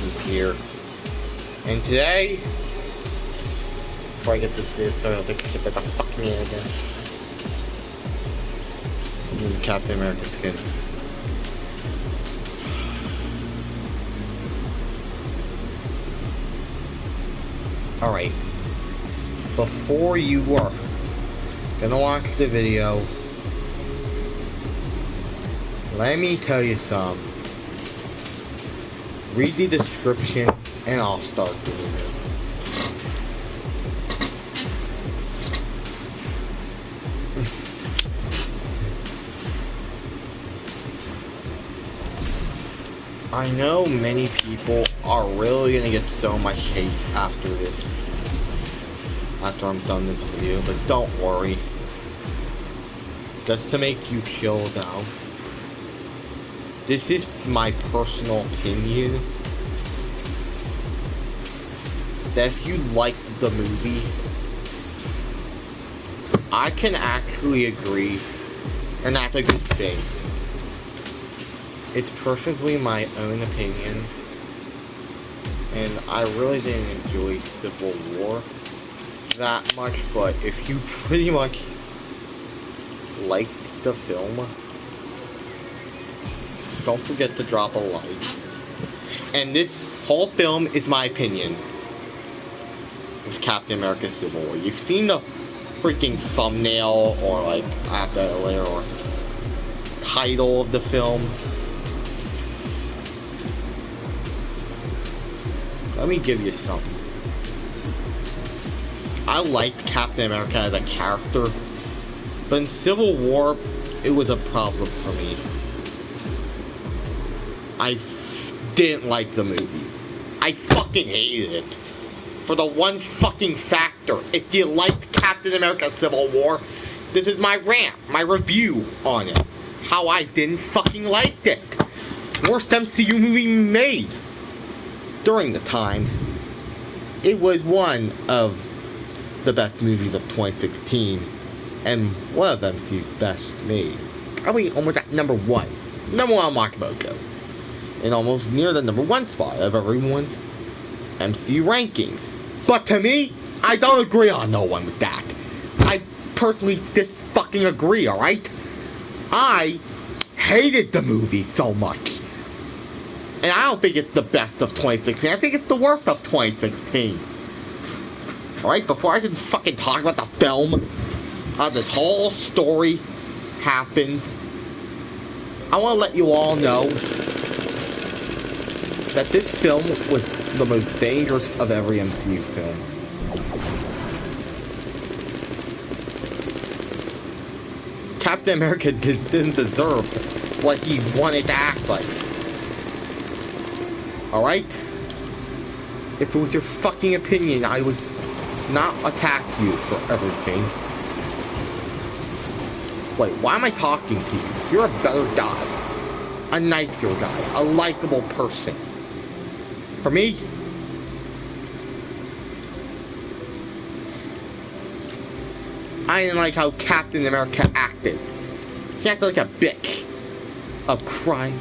Reactions here. And today, before I get this video started, I'll take a shit that's a fucking in again. Captain America skin. Alright. Before you are gonna watch the video, let me tell you something. Read the description and I'll start the video. I know many people are really gonna get so much hate after this. After I'm done this video, but don't worry. Just to make you chill down. This is my personal opinion. That if you liked the movie, I can actually agree, and that's a good thing. It's perfectly my own opinion, and I really didn't enjoy Civil War that much, but if you pretty much liked the film, don't forget to drop a like. And this whole film is my opinion with Captain America Civil War. You've seen the freaking thumbnail, or like after later, or title of the film. Let me give you something. I liked Captain America as a character, but in Civil War, it was a problem for me. I didn't like the movie. I fucking hated it. For the one fucking factor, if you liked Captain America Civil War, this is my rant, my review on it. How I didn't fucking like it. Worst MCU movie made. During the times, it was one of the best movies of 2016, and one of MCU's best made. Probably almost at number one on Makamoto, and almost near the number one spot of everyone's MCU rankings. But to me, I don't agree on no one with that. I personally just fucking agree, alright? I hated the movie so much. And I don't think it's the best of 2016. I think it's the worst of 2016. Alright, before I can fucking talk about the film, how this whole story happens, I want to let you all know that this film was the most dangerous of every MCU film. Captain America just didn't deserve what he wanted to act like. Alright? If it was your fucking opinion, I would not attack you for everything. Wait, why am I talking to you? You're a better guy. A nicer guy. A likable person. For me, I didn't like how Captain America acted. He acted like a bitch. A crime.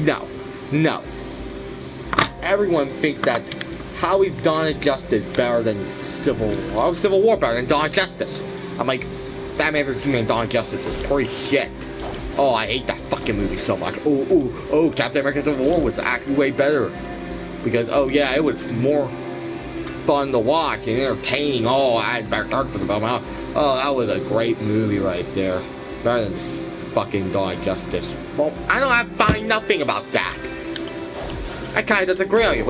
No. No. Everyone thinks that how he's Dawn of Justice better than Civil War. Oh, Civil War better than Dawn of Justice. I'm like, Batman vs. Superman Dawn of Justice was pretty shit. Oh, I hate that fucking movie so much. Oh, Captain America Civil War was actually way better. Because, oh yeah, it was more fun to watch and entertaining. Oh, I had better characters about my own. Oh, that was a great movie right there. Better than fucking Dawn of Justice. Well, I find nothing about that. I kind of disagree on you.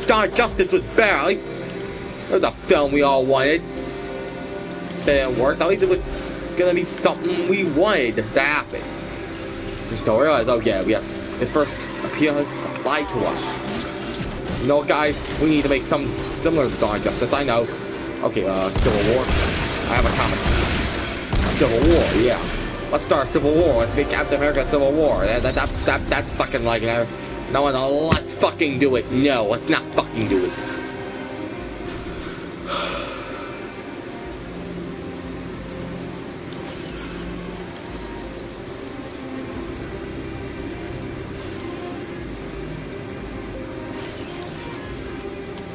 Dawn of Justice was better. At least it was a film we all wanted. It didn't work. At least it was gonna be something we wanted to happen. We still realize, oh yeah, we have the first appeal applied to us. You know, guys, we need to make something similar to Dawn of Justice. I know. Okay, Civil War. I have a comment. Civil War, yeah. Let's start Civil War. Let's make Captain America Civil War. That's fucking like it. No, let's fucking do it. No, let's not fucking do it.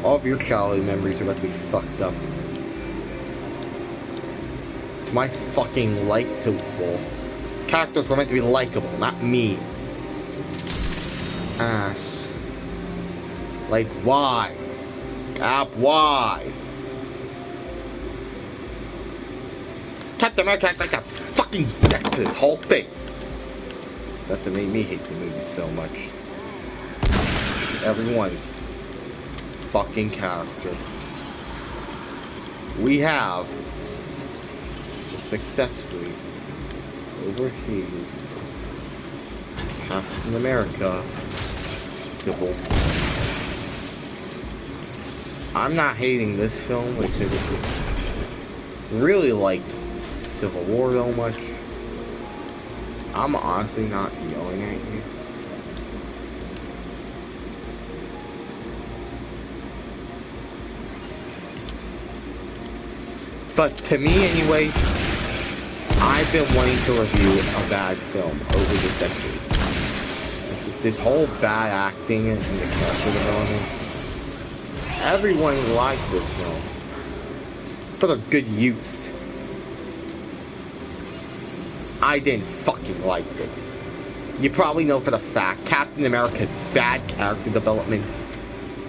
All of your childhood memories are about to be fucked up. To my fucking likable. Characters were meant to be likable, not me. Ass. Like, why? Cap, why? Captain America acts like a fucking dick to this whole thing. That made me hate the movie so much. Everyone's fucking character. We have successfully overhated Captain America Civil. I'm not hating this film because I really liked Civil War so much. I'm honestly not yelling at you. But to me anyway, I've been wanting to review a bad film over the decade. This whole bad acting and the character development. Everyone liked this film. For the good use. I didn't fucking like it. You probably know for the fact Captain America's bad character development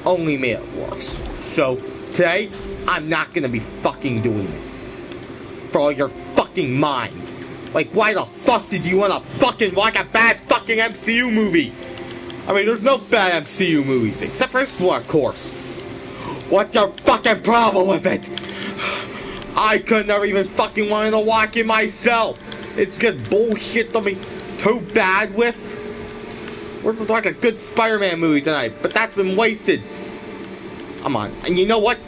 only made it worse. So, today, I'm not gonna be fucking doing this. For all your fucking mind. Like, why the fuck did you wanna fucking watch a bad fucking MCU movie? I mean, there's no bad MCU movies, except for this one, of course. What's your fucking problem with it? I could never even fucking wanted to watch it myself. It's just bullshit to be too bad with. We're supposed to watch a good Spider-Man movie tonight, but that's been wasted. Come on, and you know what?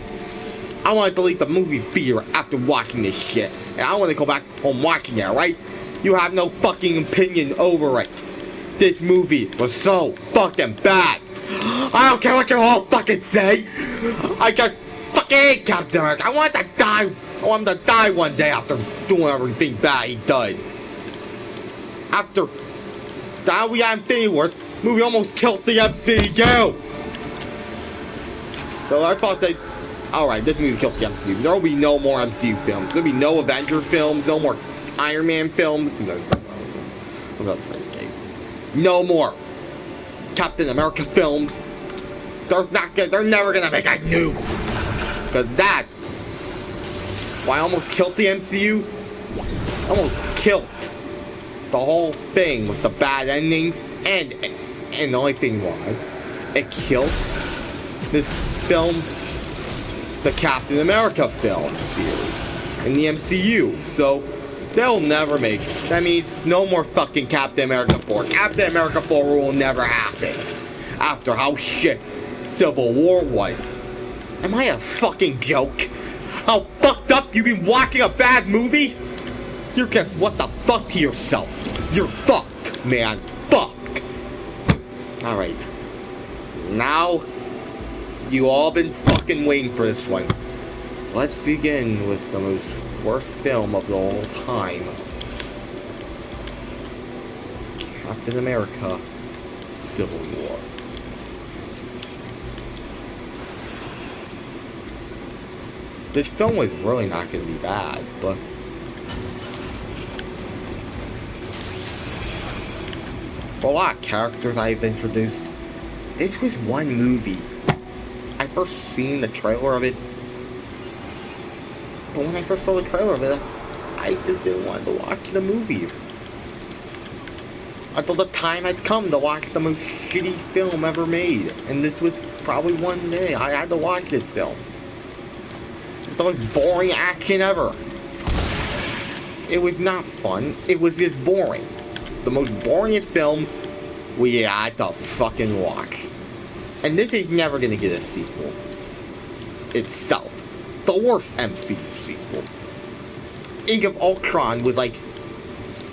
I want to delete the movie theater after watching this shit. And I want to go back home watching it, right? You have no fucking opinion over it. This movie was so fucking bad. I don't care what you all fucking say. I just fucking hate Captain America. I want to die. I want him to die one day after doing everything bad he did. After that, we got Infinity War. This movie almost killed the MCU. So I thought that, alright, this movie killed the MCU. There will be no more MCU films. There will be no Avenger films, no more Iron Man films. No more Captain America films. They're never gonna make a new. Because that, why I almost killed the MCU? Almost killed the whole thing with the bad endings, and the only thing why it killed this film, the Captain America film series in the MCU. So they'll never make. That means no more fucking Captain America 4. Captain America 4 will never happen after how shit Civil War was. Am I a fucking joke? How fucked up you been watching a bad movie? You're just what the fuck to yourself. You're fucked, man. Fucked. Alright. Now, you all been fucking waiting for this one. Let's begin with the most worst film of all time. Captain America Civil War. This film was really not going to be bad, but for a lot of characters I've introduced, this was one movie. I first seen the trailer of it, but when I first saw the trailer of it, I just didn't want to watch the movie. Until the time has come to watch the most shitty film ever made, and this was probably one day I had to watch this film. The most boring action ever. It was not fun. It was just boring. The most boringest film we had to fucking watch. And this is never gonna get a sequel itself. The worst MCU sequel. Age of Ultron was like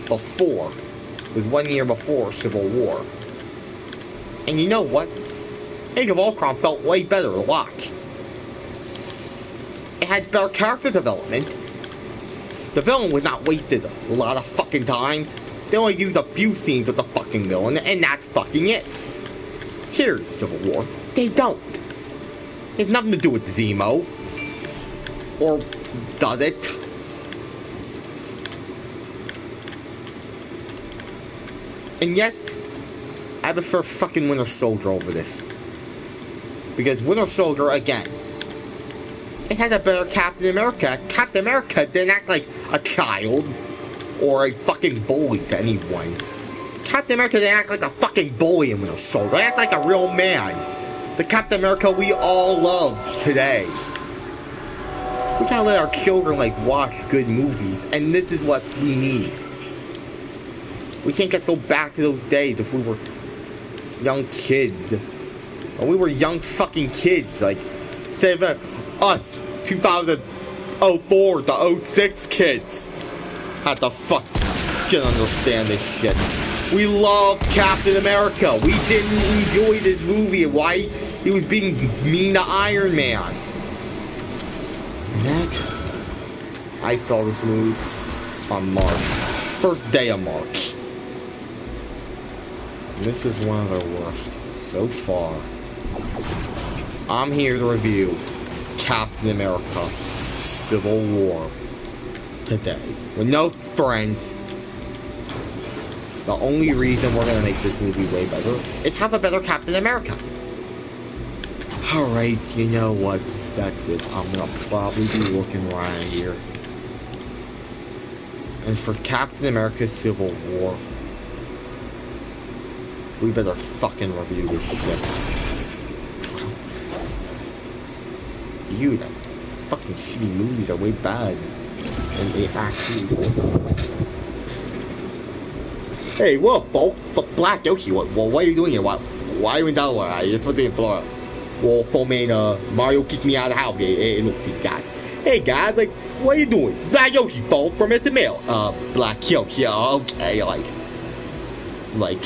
before. It was 1 year before Civil War. And you know what? Age of Ultron felt way better to watch. It had better character development. The villain was not wasted a lot of fucking times. They only used a few scenes with the fucking villain, and that's fucking it. Here in Civil War, they don't. It's nothing to do with Zemo. Or does it? And yes, I prefer fucking Winter Soldier over this. Because Winter Soldier, again, it had a better Captain America. Captain America didn't act like a child or a fucking bully to anyone. Captain America didn't act like a fucking bully in Winter Soldier. He acted like a real man. The Captain America we all love today. We gotta let our children, like, watch good movies. And this is what we need. We can't just go back to those days if we were young kids. When we were young fucking kids. Like, instead of us, 2004 to 06 kids. How the fuck can understand this shit? We loved Captain America. We didn't enjoy this movie. Why? He was being mean to Iron Man. And that, I saw this movie on March. First day of March. And this is one of the worst so far. I'm here to review Captain America Civil War today. With no friends. The only reason we're gonna make this movie way better is have a better Captain America. Alright, you know what? That's it. I'm gonna probably be looking around here. And for Captain America Civil War, we better fucking review this shit. You, that fucking shitty movies are way bad. And they actually work. Hey, what, Bo? Black Yoshi, what are you doing here? Why are you in Delaware? I just want to Florida. Well, Mario kicked me out of the house. Hey, look, guys. Hey, guys, like, what are you doing? Black Yoshi, Bo, from SML. Black Yoshi, okay, like,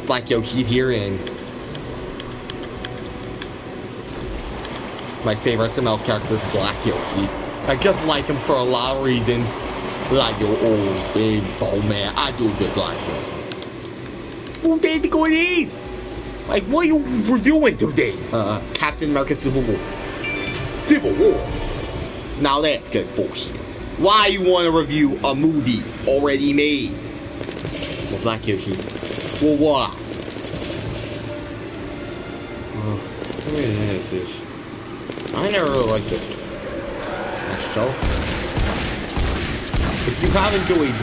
Black Yoshi's here, and my favorite SML character is Black Yoshi. I just like him for a lot of reasons. Like your old big bone man, I do this like him. Well, baby, go these. Like, what are you reviewing today? Captain America Civil War. Civil War. Now that's just bullshit. Why you want to review a movie already made? Well, Black Yoshi. Well, why? What is this? I never really liked it. Myself. If you have enjoyed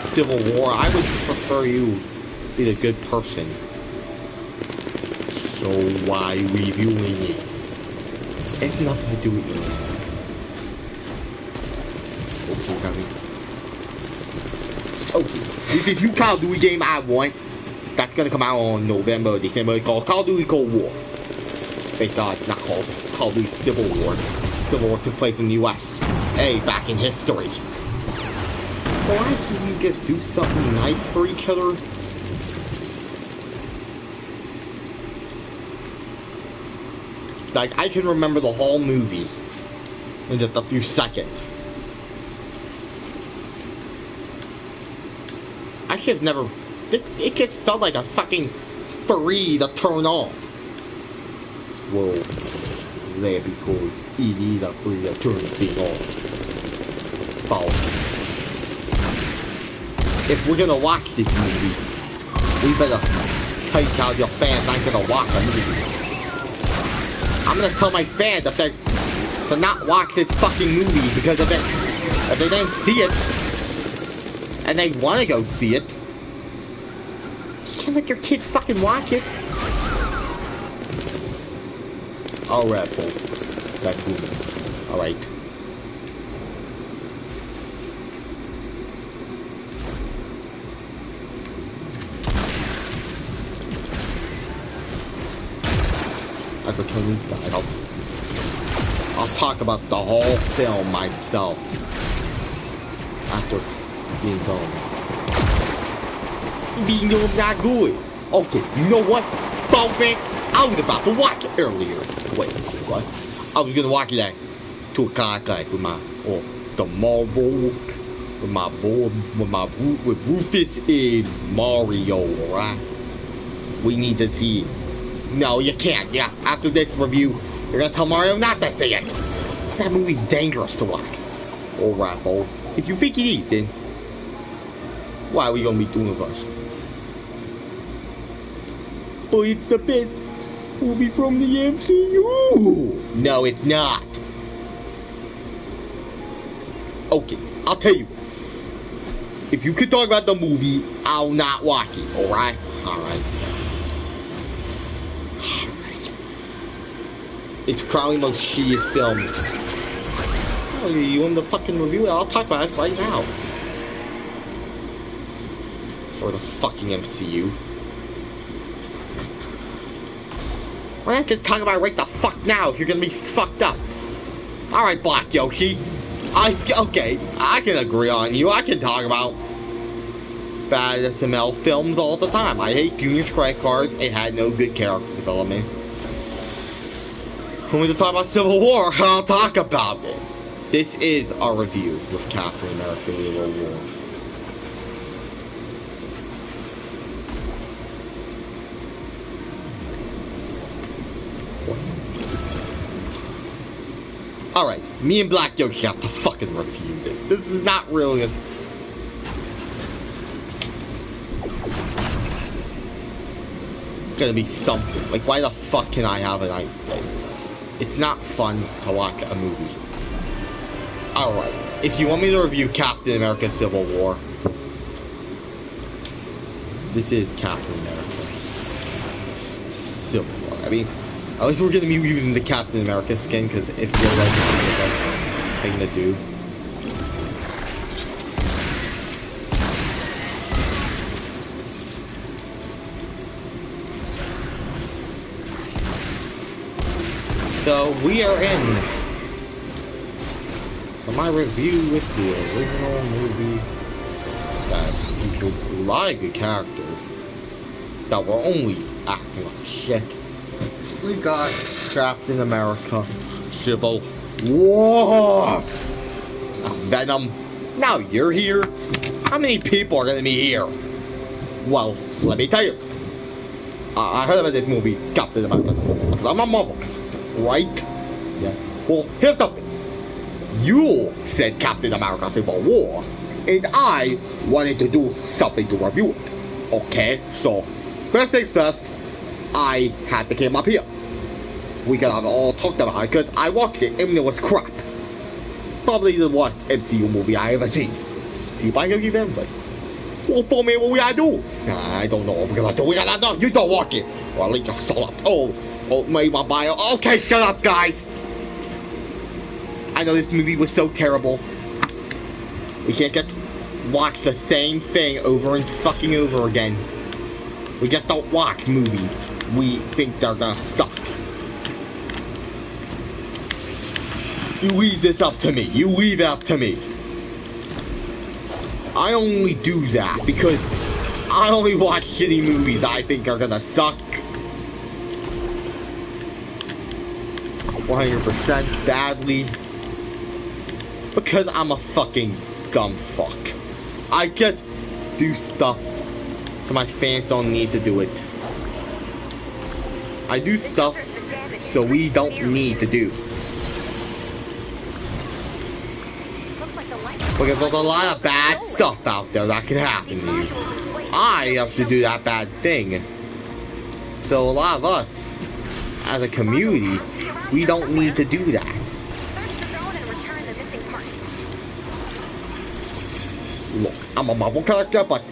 Civil War, I would prefer you be a good person. So why reviewing it? It's nothing to do with you. Okay, this is new Call of Duty game I want. That's gonna come out on November, December. It's called Call of Duty Cold War. Thank God it's not called Call of Duty Civil War. Civil War took place in the US. Hey, back in history. Why can't you just do something nice for each other? Like, I can remember the whole movie in just a few seconds. I should have never... It just felt like a fucking free to turn on. Well, that because it is a free to turn thing on. False. If we're gonna watch this movie, we better tell your fans not gonna watch the movie. I'm gonna tell my fans if they're to not watch this fucking movie because of it. If they didn't see it and they want to go see it, you can't let your kids fucking watch it. Alright, folks. That's good. Alright. As a Chinese guy, I'll talk about the whole film myself after being done. Being not good. Okay, you know what, Bowman? I was about to watch it earlier. Wait, what? I was gonna watch that 2 o'clock like with my tomorrow with Rufus and Mario, right? We need to see it. No, you can't. Yeah, after this review, You're gonna tell Mario not to see it. That movie's dangerous to watch. Oh, Rappo. If you think it is, then why are we gonna be doing with us? But it's the best movie from the MCU. No, it's not. Okay, I'll tell you. If you could talk about the movie, I'll not watch it. Alright? Alright. It's probably the most shittiest film. Oh, you want the fucking review? I'll talk about it right now. For the fucking MCU. Why not just talk about it right the fuck now if you're gonna be fucked up? Alright, Black Yoshi. Okay, I can agree on you. I can talk about bad SML films all the time. I hate Junior's Credit Card. It had no good character development. When we talk about Civil War, I'll talk about it. This is our review with Captain America Civil War. Alright, me and Black Yoshi have to fucking review this. This is not really a... It's gonna be something. Like, why the fuck can I have a nice day? It's not fun to watch a movie. Alright, if you want me to review Captain America Civil War, this is Captain America Civil War. I mean, at least we're gonna be using the Captain America skin, because if you're like a thing to do. So we are in. So my review with the original movie that featured a lot of good characters that were only acting like shit. We got Captain America Civil War. Venom. Now you're here. How many people are gonna be here? Well, let me tell you. I heard about this movie, Captain America Civil War, because I'm a Marvel. Right? Yeah. Well, here's something. You said Captain America Civil War, and I wanted to do something to review it. Okay, so first things first, I had to come up here. We could have all talked about it because I watched it and it was crap. Probably the worst MCU movie I ever seen. See if I can give everybody. Well, for me, what we gotta do? I don't know what we're gonna do. We gotta know. You don't watch it. Well, at least just shut up. Oh, made my bio. Okay, shut up, guys. I know this movie was so terrible. We can't just watch the same thing over and fucking over again. We just don't watch movies we think they're gonna suck. You leave this up to me. You leave it up to me. I only do that because I only watch shitty movies I think are gonna suck. 100% badly. Because I'm a fucking dumb fuck. I just do stuff so my fans don't need to do it. I do stuff so we don't need to do. Because there's a lot of bad stuff out there that can happen to you. I have to do that bad thing. So a lot of us, as a community, we don't need to do that. Look, I'm a Marvel character, but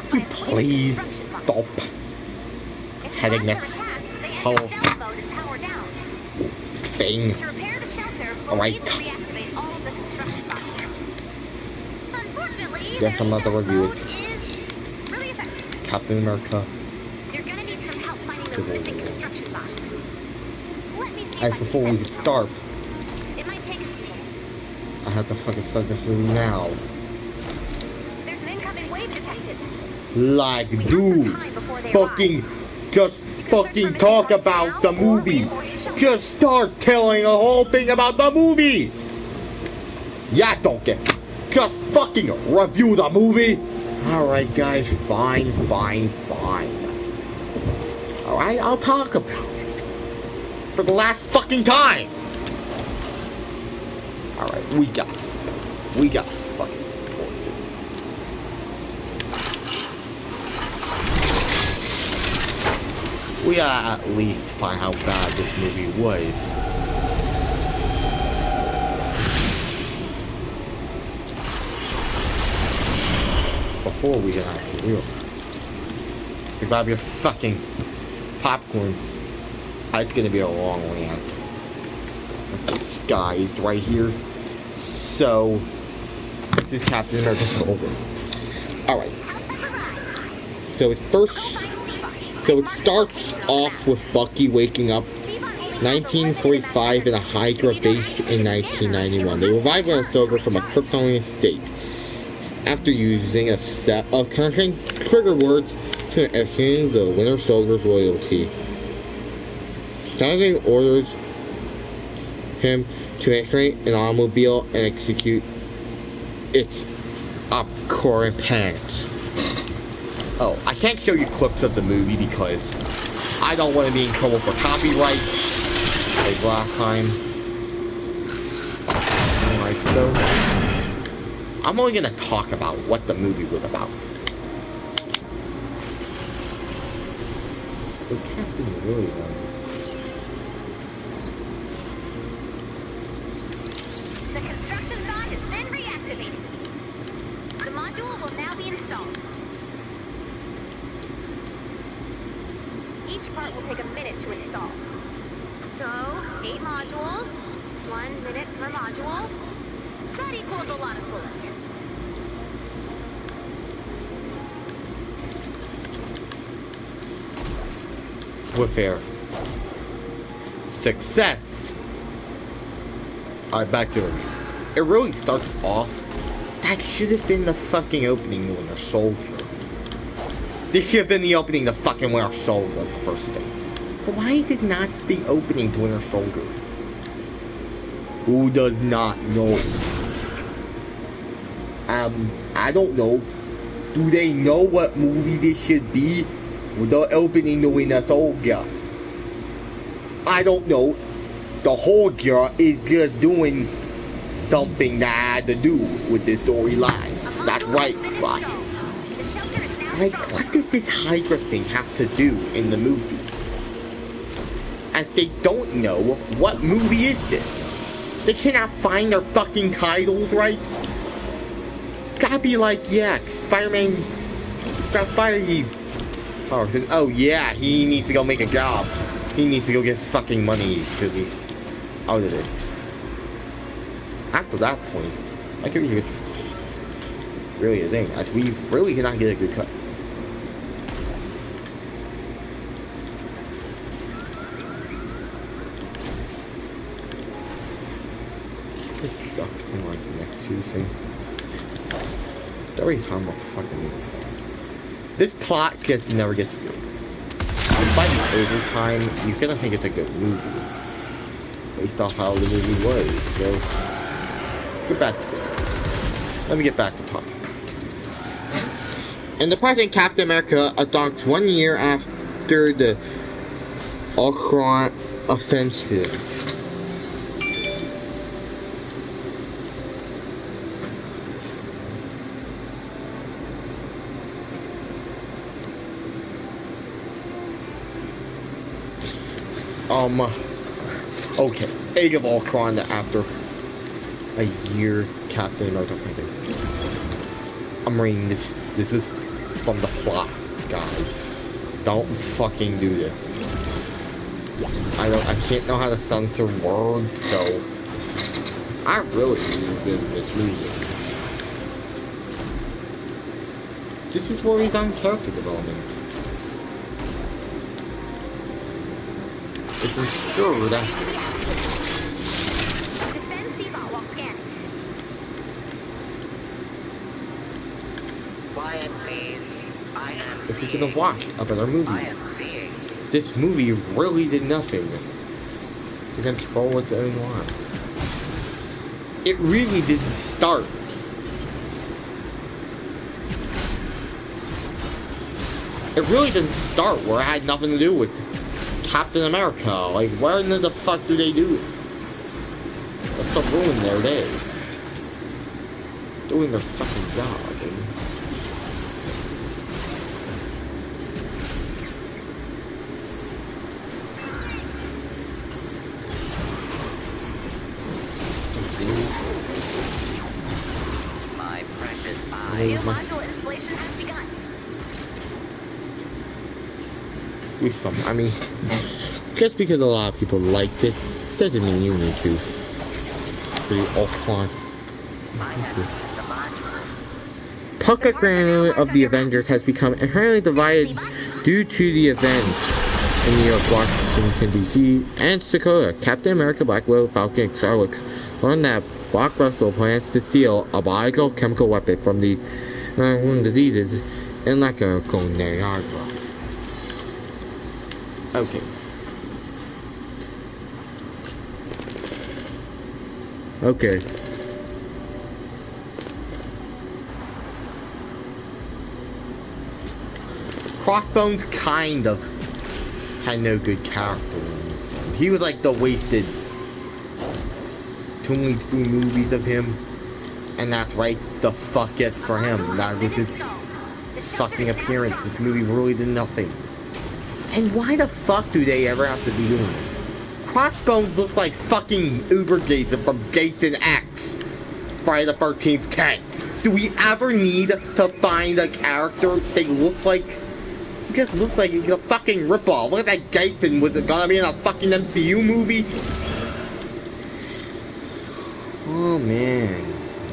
could you please stop heading this whole thing? Alright. Guess I'm not the review it. Captain America. As before we start, I have to fucking start this movie now. Like, dude, just fucking talk about the movie. Just start telling the whole thing about the movie. Yeah, don't get. Just fucking review the movie. Alright, guys, fine. Alright, I'll talk about it. for the last fucking time. Alright, we got this. We got to fucking report this. We gotta at least find how bad this movie was. Before we get out of here. You grab your fucking popcorn. It's gonna be a long rant. Disguised right here. So, this is Captain America Soldier. Alright. So it starts off with Bucky waking up 1945 in a Hydra base in 1991. They revive Winter Soldier from a Kryptonian state after using a set of conjuring trigger words to exchange the Winter Soldier's loyalty. Saturday orders him to enter an automobile and execute its current plans. Oh, I can't show you clips of the movie because I don't want to be in trouble for copyright like last time. Alright, so I'm only gonna talk about what the movie was about. The Captain really wanted. The construction site has been reactivated. The module will now be installed. Each part will take a minute to install. So, 8 modules, 1 minute per module. That equals a lot of bullets. With their success. Alright, back to it. It really starts off. That should have been the fucking opening to Winter Soldier. This should have been the opening to fucking Winter Soldier the first thing. But why is it not the opening to Winter Soldier? Who does not know? I don't know. Do they know what movie this should be? The opening to Winter Soldier. I don't know. The whole year is just doing something that had to do with this storyline. That's right, right. Like, what does this Hydra thing have to do in the movie? And they don't know what movie is this. They cannot find their fucking titles right. Gotta be like, yeah, Spider-Man got Spidey. Oh yeah, he needs to go make a job. He needs to go get fucking money because he's out of it. After that point, I could really is aiming, as we really cannot get a good cut. Get stuck in like the next Tuesday. Every time I fucking need this. This plot never gets good. Despite the overtime, you gotta think it's a good movie. Based off how the movie was, so get back to it. Let me get back to talking. In the present, Captain America adopts 1 year after the Ultron offensive. Okay, Age of Ultron after a year, Captain America fighting. I'm reading this. This is from the plot, guys. Don't fucking do this. I can't know how to censor words, so I really need this movie. This is where he's on character development. It's absurd that if we could have watched a better movie. This movie really did nothing to control what's going on. It really didn't start. It really didn't start where it had nothing to do with Captain America. Like, where in the fuck do they do it? What's the ruin their day? Doing their fucking job, dude. My precious spy. New module installation has begun. Do something. I mean, just because a lot of people liked it doesn't mean you need to. Pretty offline. Public opinion of the Avengers has become inherently divided due to the events in New York, Washington, D.C., and Dakota. Captain America, Black Widow, Falcon, and Scarlet learned that Black Russell plans to steal a biochemical weapon from the diseases in Laco Niagara. Okay. Okay. Crossbones kind of had no good character in this one. He was like the wasted 23 movies of him, and that's right the fuck it for him. That was his fucking appearance. This movie really did nothing. And why the fuck do they ever have to be doing it? Crossbones look like fucking Uber Jason from Jason X, Friday the 13th 10. Do we ever need to find a character they look like? He just looks like he's a fucking ripoff. Look at that Jason. Was it gonna be in a fucking MCU movie? Oh man.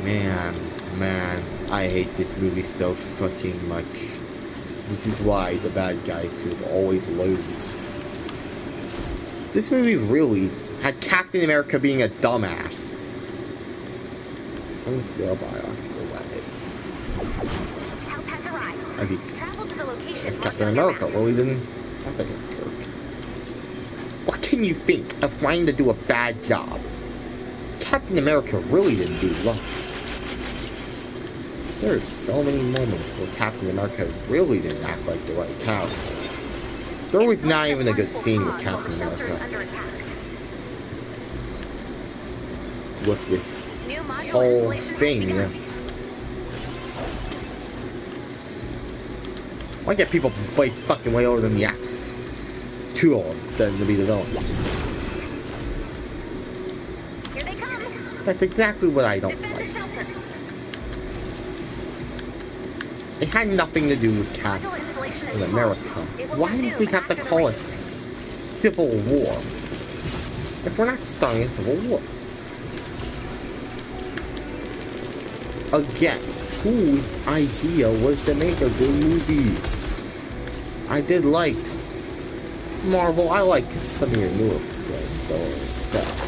Man. I hate this movie so fucking much. This is why the bad guys who always lose. This movie really had Captain America being a dumbass. I'm still a biological weapon. I think that's Captain America really didn't have to get killed. What can you think of trying to do a bad job? Captain America really didn't do much. There are so many moments where Captain America really didn't act like the right character. There was not even a good scene with Captain America. With this whole thing. Why get people way fucking way older than the actors? Too old than to be the villain. Here they come. That's exactly what I don't like. It had nothing to do with Captain America. Why does he have to call it Civil War? If we're not starting a Civil War. Again, whose idea was to make a good movie? I did like Marvel. I like some of your newer films, though, stuff.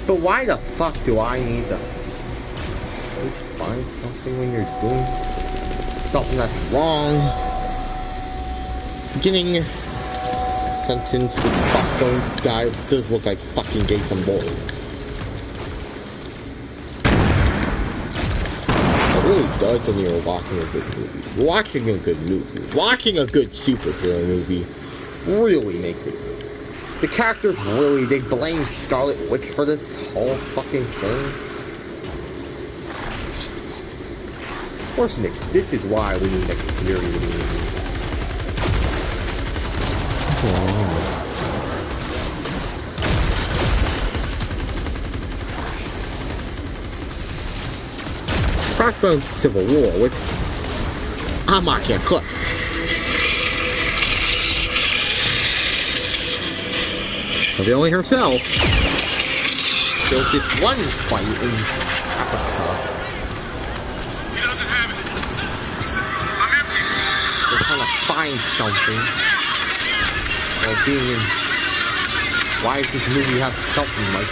But why the fuck do I need to always find something when you're doing something that's wrong? Getting sentence with crossbones guy does look like fucking Jason Bourne. It really does when you're watching a good movie. Watching a good movie. Watching a good superhero movie really makes it good. The characters really, they blame Scarlet Witch for this whole fucking thing. Of course, Nick, this is why we need Nick Fury to be in. Crossbones Civil War with Amakia Cook. Revealing herself. There's this one fight in Africa. He doesn't have it. I'm empty. They're trying to find something. Or being in. Why does this movie have something like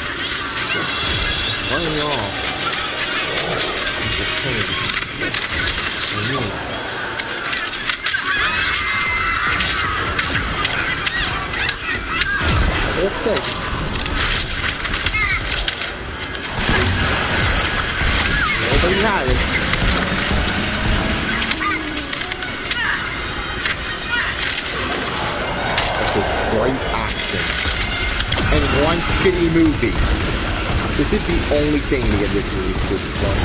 running off? Okay. Nobody had it. shitty movie. This is the only thing to get this movie to this fun.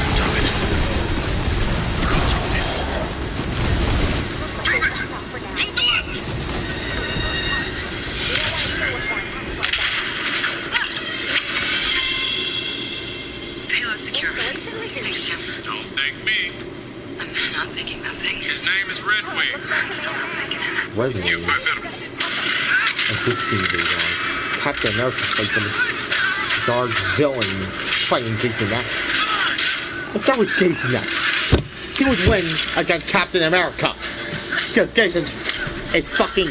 Payload secure. Thanks, Tim. Don't thank me. I'm not thinking nothing. His name is Redwing. I'm still not thinking it. Redwing. And this scene goes on. Captain America fights some dark villain fighting Jason X. If that was Jason X, he would win against Captain America. Because Jason is fucking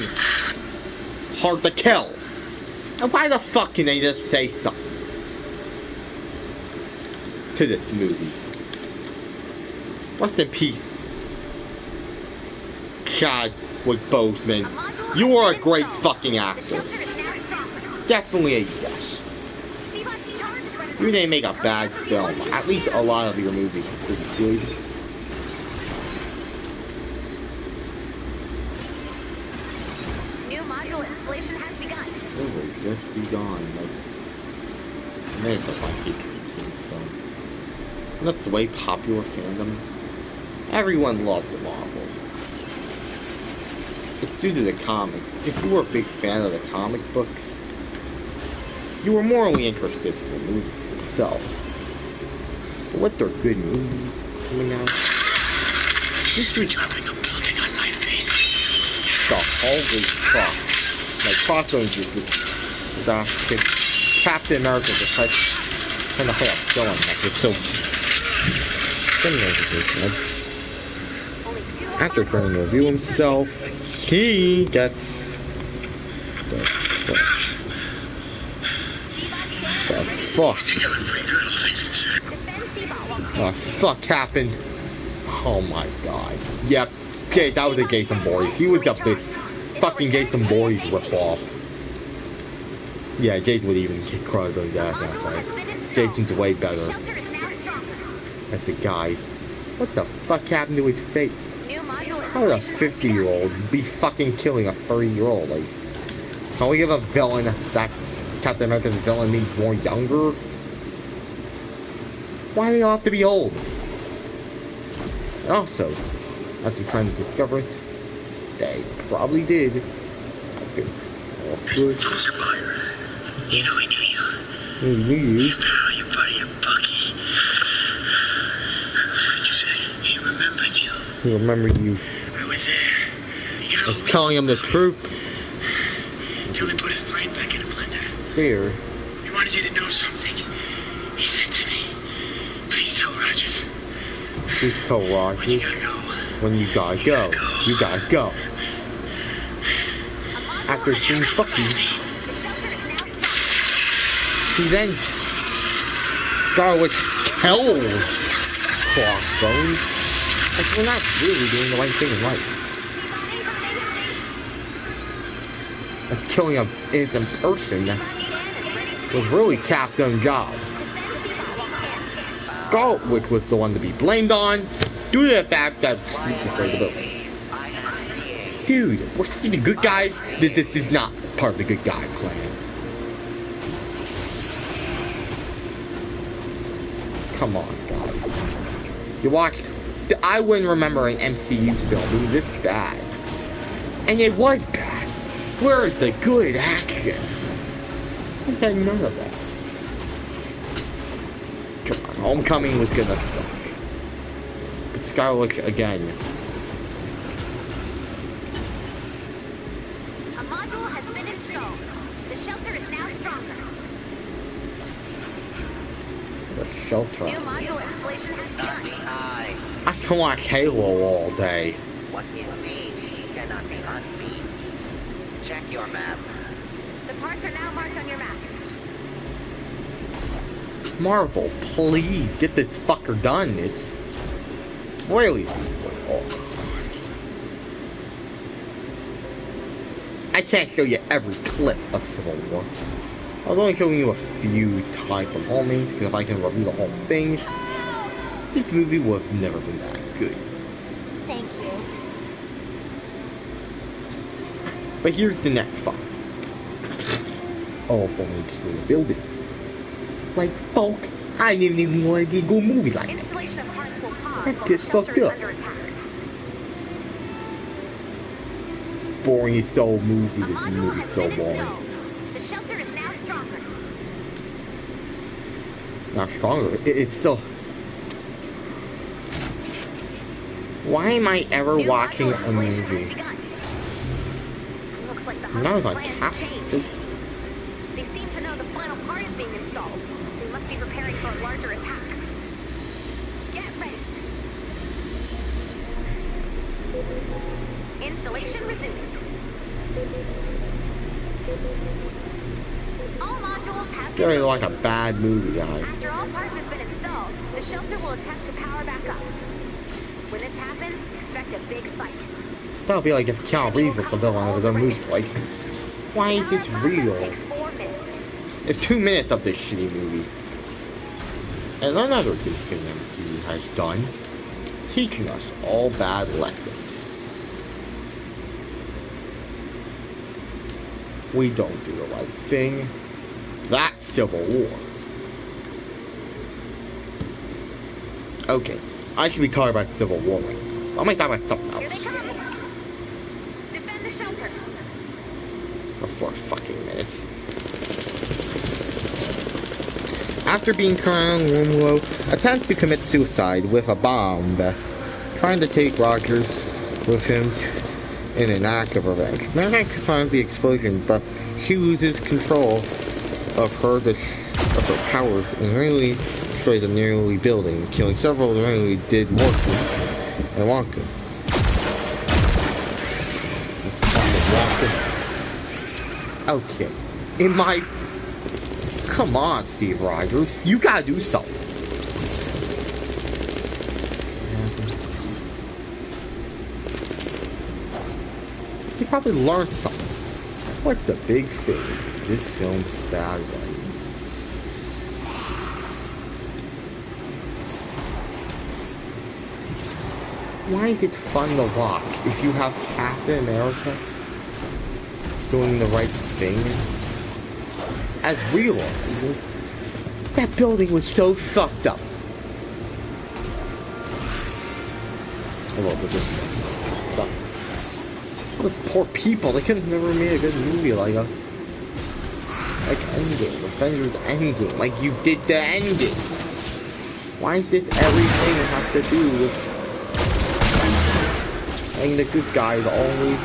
hard to kill. And why the fuck can they just say something to this movie? Rest in peace, Chadwick Boseman. You are a great fucking actor. Definitely a yes. You didn't make a bad film. At least a lot of your movies are pretty good. New module installation has begun. It will just be gone. Like, man, it's like these stuff. That's the way popular fandom. Everyone loved the Marvel. It's due to the comics. If you were a big fan of the comic books, you were morally interested in the movies itself. But what they're good movies coming out? This is dropping a building on my face. the holy fuck. Like crossovers with Captain America just like kind of like villain that was so. After trying to review himself, he gets the fuck. The fuck happened? Oh my god. Yep. Okay, that was a Jason Voorhees. He was up the fucking Jason Voorhees ripoff. Yeah, Jason would even kick credit on that. Right? Jason's way better as the guy. What the fuck happened to his face? How would a 50-year-old be fucking killing a 30-year-old? Like, can we give a villain that Captain America's villain means more younger? Why do they all have to be old? Also, after trying to discover it, they probably did. I feel awkward. Closer, Buyer. You know he knew you. He knew you. Pal, your buddy, and Bucky. What did you say? He remembered you. He remembered you. I was there. You I gotta was telling him the truth. Till he put his brain back in a blender. There. He wanted you to know something. He said to me, please tell Rogers. Please tell When you Rogers gotta go. when you gotta go. You gotta go. After seeing Bucky, he then Scarlet kills Crossbones. Like, we're not really doing the right thing in life. As killing an innocent person was really Captain's job. Scarlet Witch was the one to be blamed on due to the fact that we destroyed the building. Dude, we're still the good guys. This is not part of the good guy plan. Come on, guys. You watched. I wouldn't remember an MCU film being this bad. And it was bad. Where is the good action? I said none of that. Come on, Homecoming was gonna suck. But Scarlet again. A module has been installed. The shelter is now stronger. The shelter. New module installation has begun. I can watch Halo all day. What is seen cannot be unseen. Check your map. The parts are now marked on your map. Marvel, please get this fucker done. It's really. Oh, I can't show you every clip of Civil War. I was only showing you a few type of homings, because if I can review the whole thing, this movie would have never been that good. Thank you. But here's the next part. all falling through the building. Like, fuck, I didn't even want to go movie like that. Installation of parts will pause That's while just the shelter fucked is up. under attack. Boring so movie, A this module movie's has so been boring. installed. The shelter is now stronger. Not stronger, it's still... Why am I ever New watching module a installation movie? has begun. Looks like the Now husband's it's on plans tap. have changed. They seem to know the final part is being installed. They must be preparing for a larger attack. Get ready. Installation resumed. All modules have It's been really like a bad movie, guys. After all parts have been installed, the shelter will attempt to power back up. When this happens, expect a big fight. That'll be like if Keanu Reeves was the villain of his own movie. Like, why is this real? Takes 4 minutes. It's 2 minutes of this shitty movie. And another good thing MCU has done, teaching us all bad lessons. We don't do the right thing. That's Civil War. Okay, I should be talking about Civil War. I might talk about something Here they else. come. Defend the shelter. For 4 fucking minutes. After being Colonel Rumlow attempts to commit suicide with a bomb vest, trying to take Rogers with him in an act of revenge. Mankind finds the explosion, but she loses control of her powers and nearly destroys the nearly building, killing several of the nearly did Morpheus and Wonka. Okay, in my... Come on, Steve Rogers, you gotta do something. You probably learned something. What's the big thing to this film's bad writing? Why is it fun to watch if you have Captain America doing the right thing? As we learned, that building was so fucked up. I love this stuff. Those poor people, they could have never made a good movie like Endgame, Avengers Endgame, like you did the ending. Why is this everything have to do with letting the good guys always,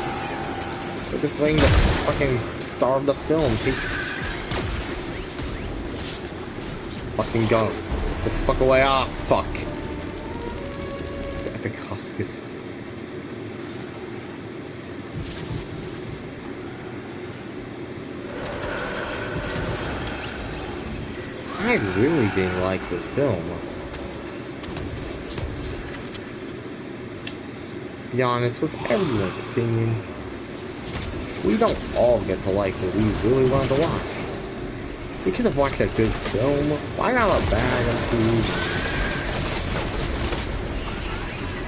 or just letting the fucking star of the film take fucking go. Get the fuck away, ah, fuck. This epic husk is... I really didn't like this film. Be honest, with everyone's opinion, we don't all get to like what we really wanted to watch. We could have watched a good film. Why not a bad movie?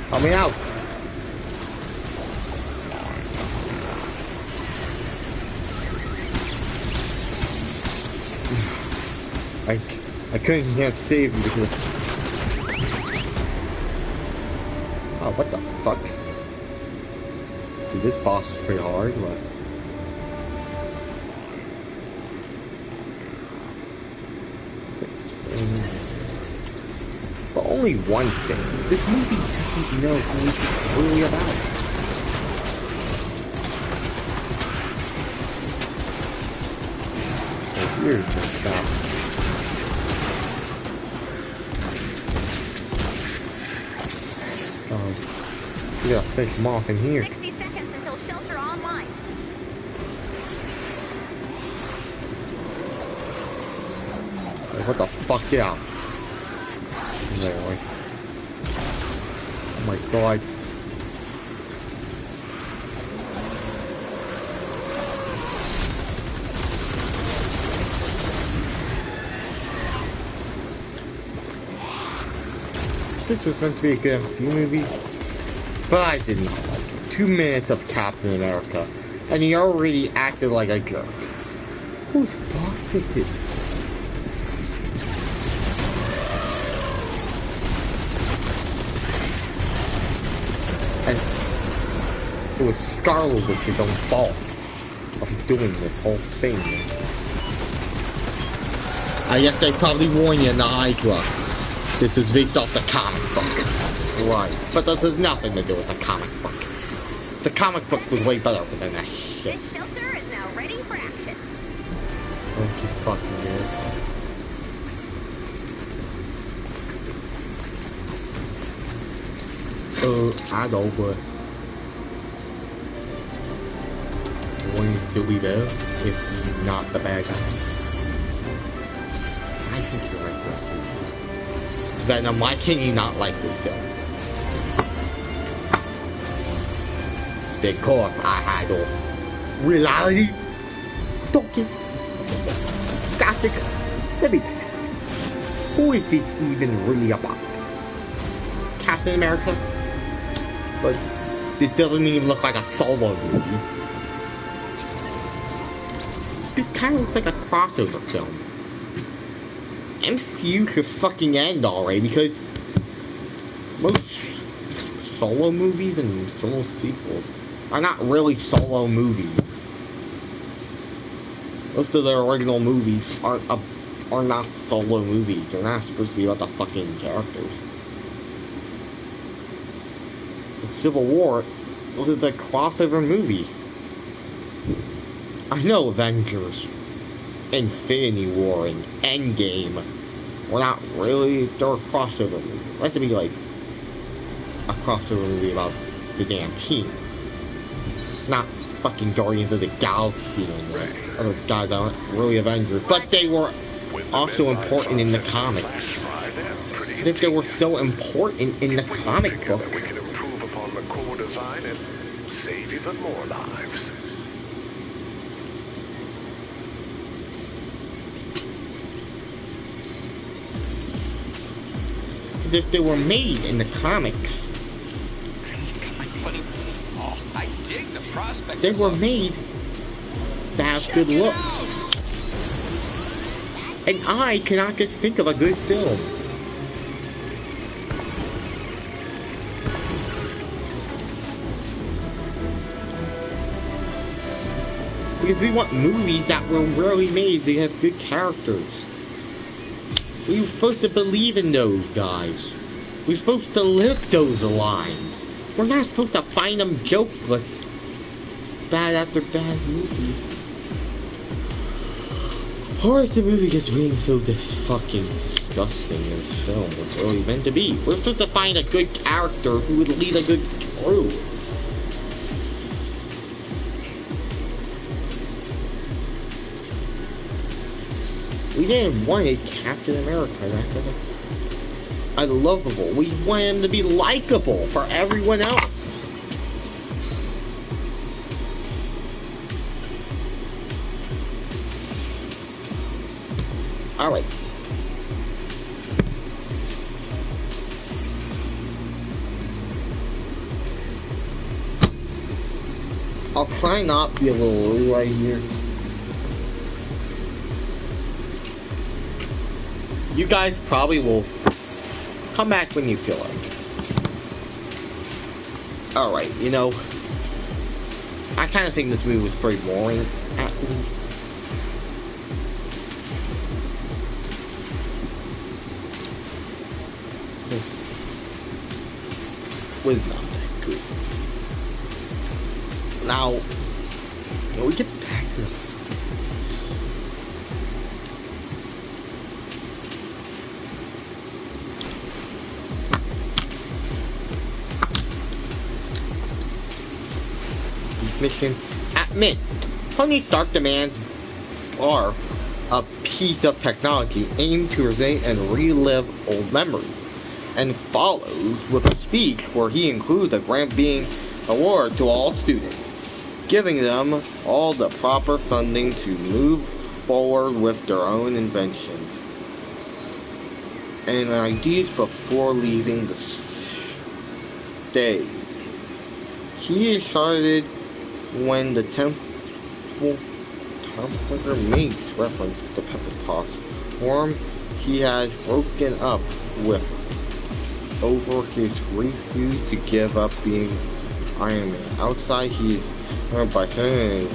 Help me out! I couldn't have saved you because... Oh, what the fuck? Dude, this boss is pretty hard, but... But only one thing. This movie doesn't know who it's really about. Oh, here's the stuff. We gotta finish them off in here. 60 seconds until shelter online. Like, what the fuck, yeah. There, like. Oh my god. This was meant to be a good MCU movie, but I did not like it. 2 minutes of Captain America, and he already acted like a jerk. Whose box is this? And it was Scarlet Witch's own fault of doing this whole thing. I guess they probably warned you in the Hydra. This is based off the comic book. Right. But this has nothing to do with the comic book. The comic book was way better than that shit. This shelter is now ready for action. Oh, she fucking is. I know, but wouldn't he still be there if he's not the bad guy? I think you're right, bro. Venom, why can you not like this film? Because I had a reality. Talking. Static. Let me do this. Who is this even really about? Captain America? But this doesn't even look like a solo movie. This kind of looks like a crossover film. MCU could fucking end already because most solo movies and solo sequels are not really solo movies. Most of their original movies are not solo movies. They're not supposed to be about the fucking characters. In Civil War was a crossover movie. I know Avengers, Infinity War, and Endgame were not really, they were crossover movies. It has to be like a crossover movie about the damn team. Not fucking Guardians of the Galaxy and other guys that aren't really Avengers. But they were also important in the comics. Because if they were so important in the comic book, and save even more lives. if they were made in the comics, I dig the prospect. they were made to have good looks. And I cannot just think of a good film. Because we want movies that were really made to have good characters. We're supposed to believe in those guys. We're supposed to live those lines. We're not supposed to find them jokeless. Bad after bad movie. Or if the movie gets being so fucking disgusting in this film, what's really meant to be. We're supposed to find a good character who would lead a good crew. We didn't want a Captain America that's unlovable. We wanted him to be likable for everyone else. Alright. I'll try not to be a little low right here. You guys probably will come back when you feel like. Alright, you know, I kind of think this movie was pretty boring, at least. Was not that good. Now, when we get back to the mission at Mint, Tony Stark demands or a piece of technology aimed to restate and relive old memories, and follows with a speech where he includes a grant being awarded to all students, giving them all the proper funding to move forward with their own inventions and ideas before leaving the stage. He is started when the temple Hamburger makes reference to Pepper Potts, form he has broken up with over his refuse to give up being Iron Man. Outside, he is surrounded by Senator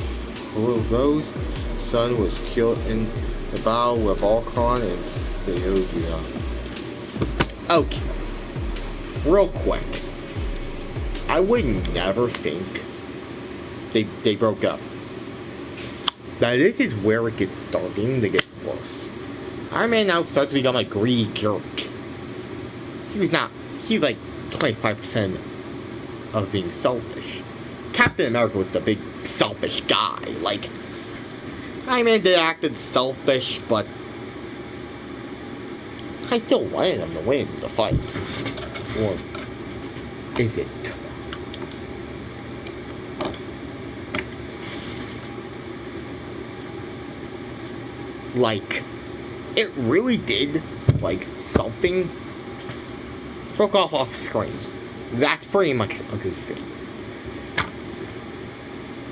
Rose. Son was killed in the battle with Ultron and Theodia. Okay, real quick. I would never think they broke up. Now this is where it gets starting to get worse. Iron Man now starts to become a greedy jerk. He's like 25% of being selfish. Captain America was the big selfish guy. Like, Iron Man did acted selfish, but I still wanted him to win the fight. Or is it? Like, it really did, like, something broke off screen. That's pretty much a good thing.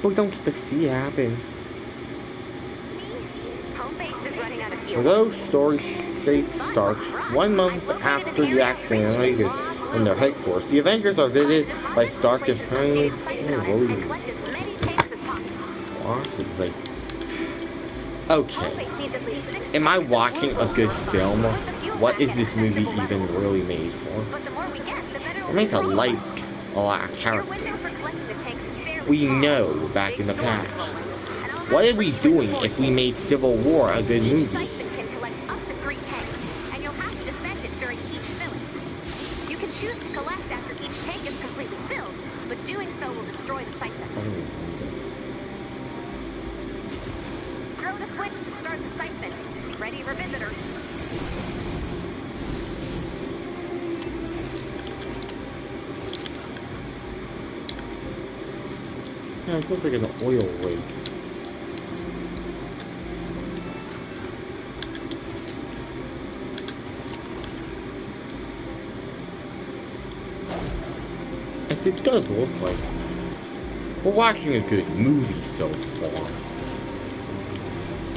But we don't get to see it happen. Home base is running out of fuel. Although story starts 1 month after the accident in Vegas in their headquarters, the Avengers are visited by Stark and Tony and like, okay. Am I watching a good film? What is this movie even really made for? We're made to like a lot of characters we know back in the past. What are we doing if we made Civil War a good movie? You can choose to collect after each tank is completely filled, but doing so will destroy the siphon. Throw the switch to start the siphon. Ready for visitors. Yeah, it looks like an oil rig. As it does look like we're watching a good movie so far.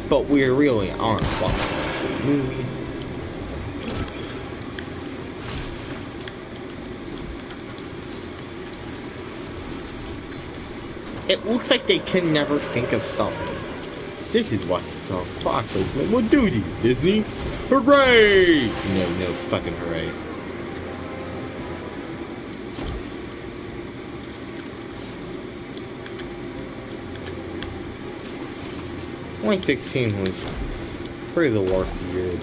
But we really aren't watching a good movie. It looks like they can never think of something. This is what some product placement will do to you, Disney. Hooray! No fucking hooray. Twenty 2016 was probably the worst year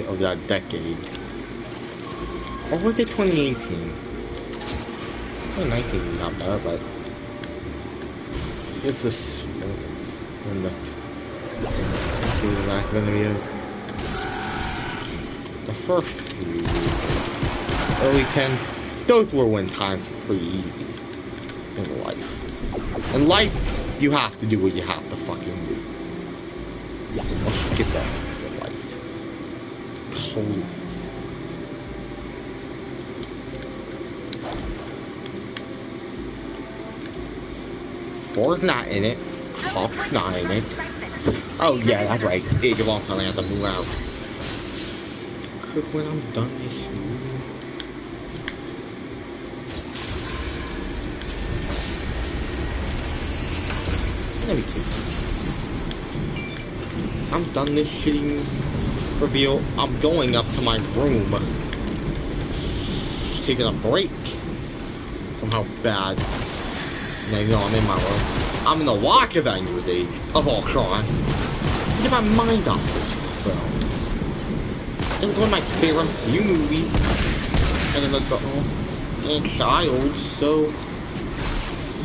of that decade. Or was it 2018? 2019 is not bad, but it's just in the last video. The first few early 10s, those were when times were pretty easy in life. In life, you have to do what you have to fucking do. Or skip that in life. Please. Four's not in it. Hawk's not in it. Oh yeah, that's right. Age of Ultron, I have to move out. Quick when I'm done this movie. Let me keep. I'm done this shitty reveal. I'm going up to my room. Taking a break from how bad. Now you know I'm in my room. I'm gonna watch Avengers Age of Ultron. Get my mind off this film. It's one of my favorite MCU movies. And it's like, and child, so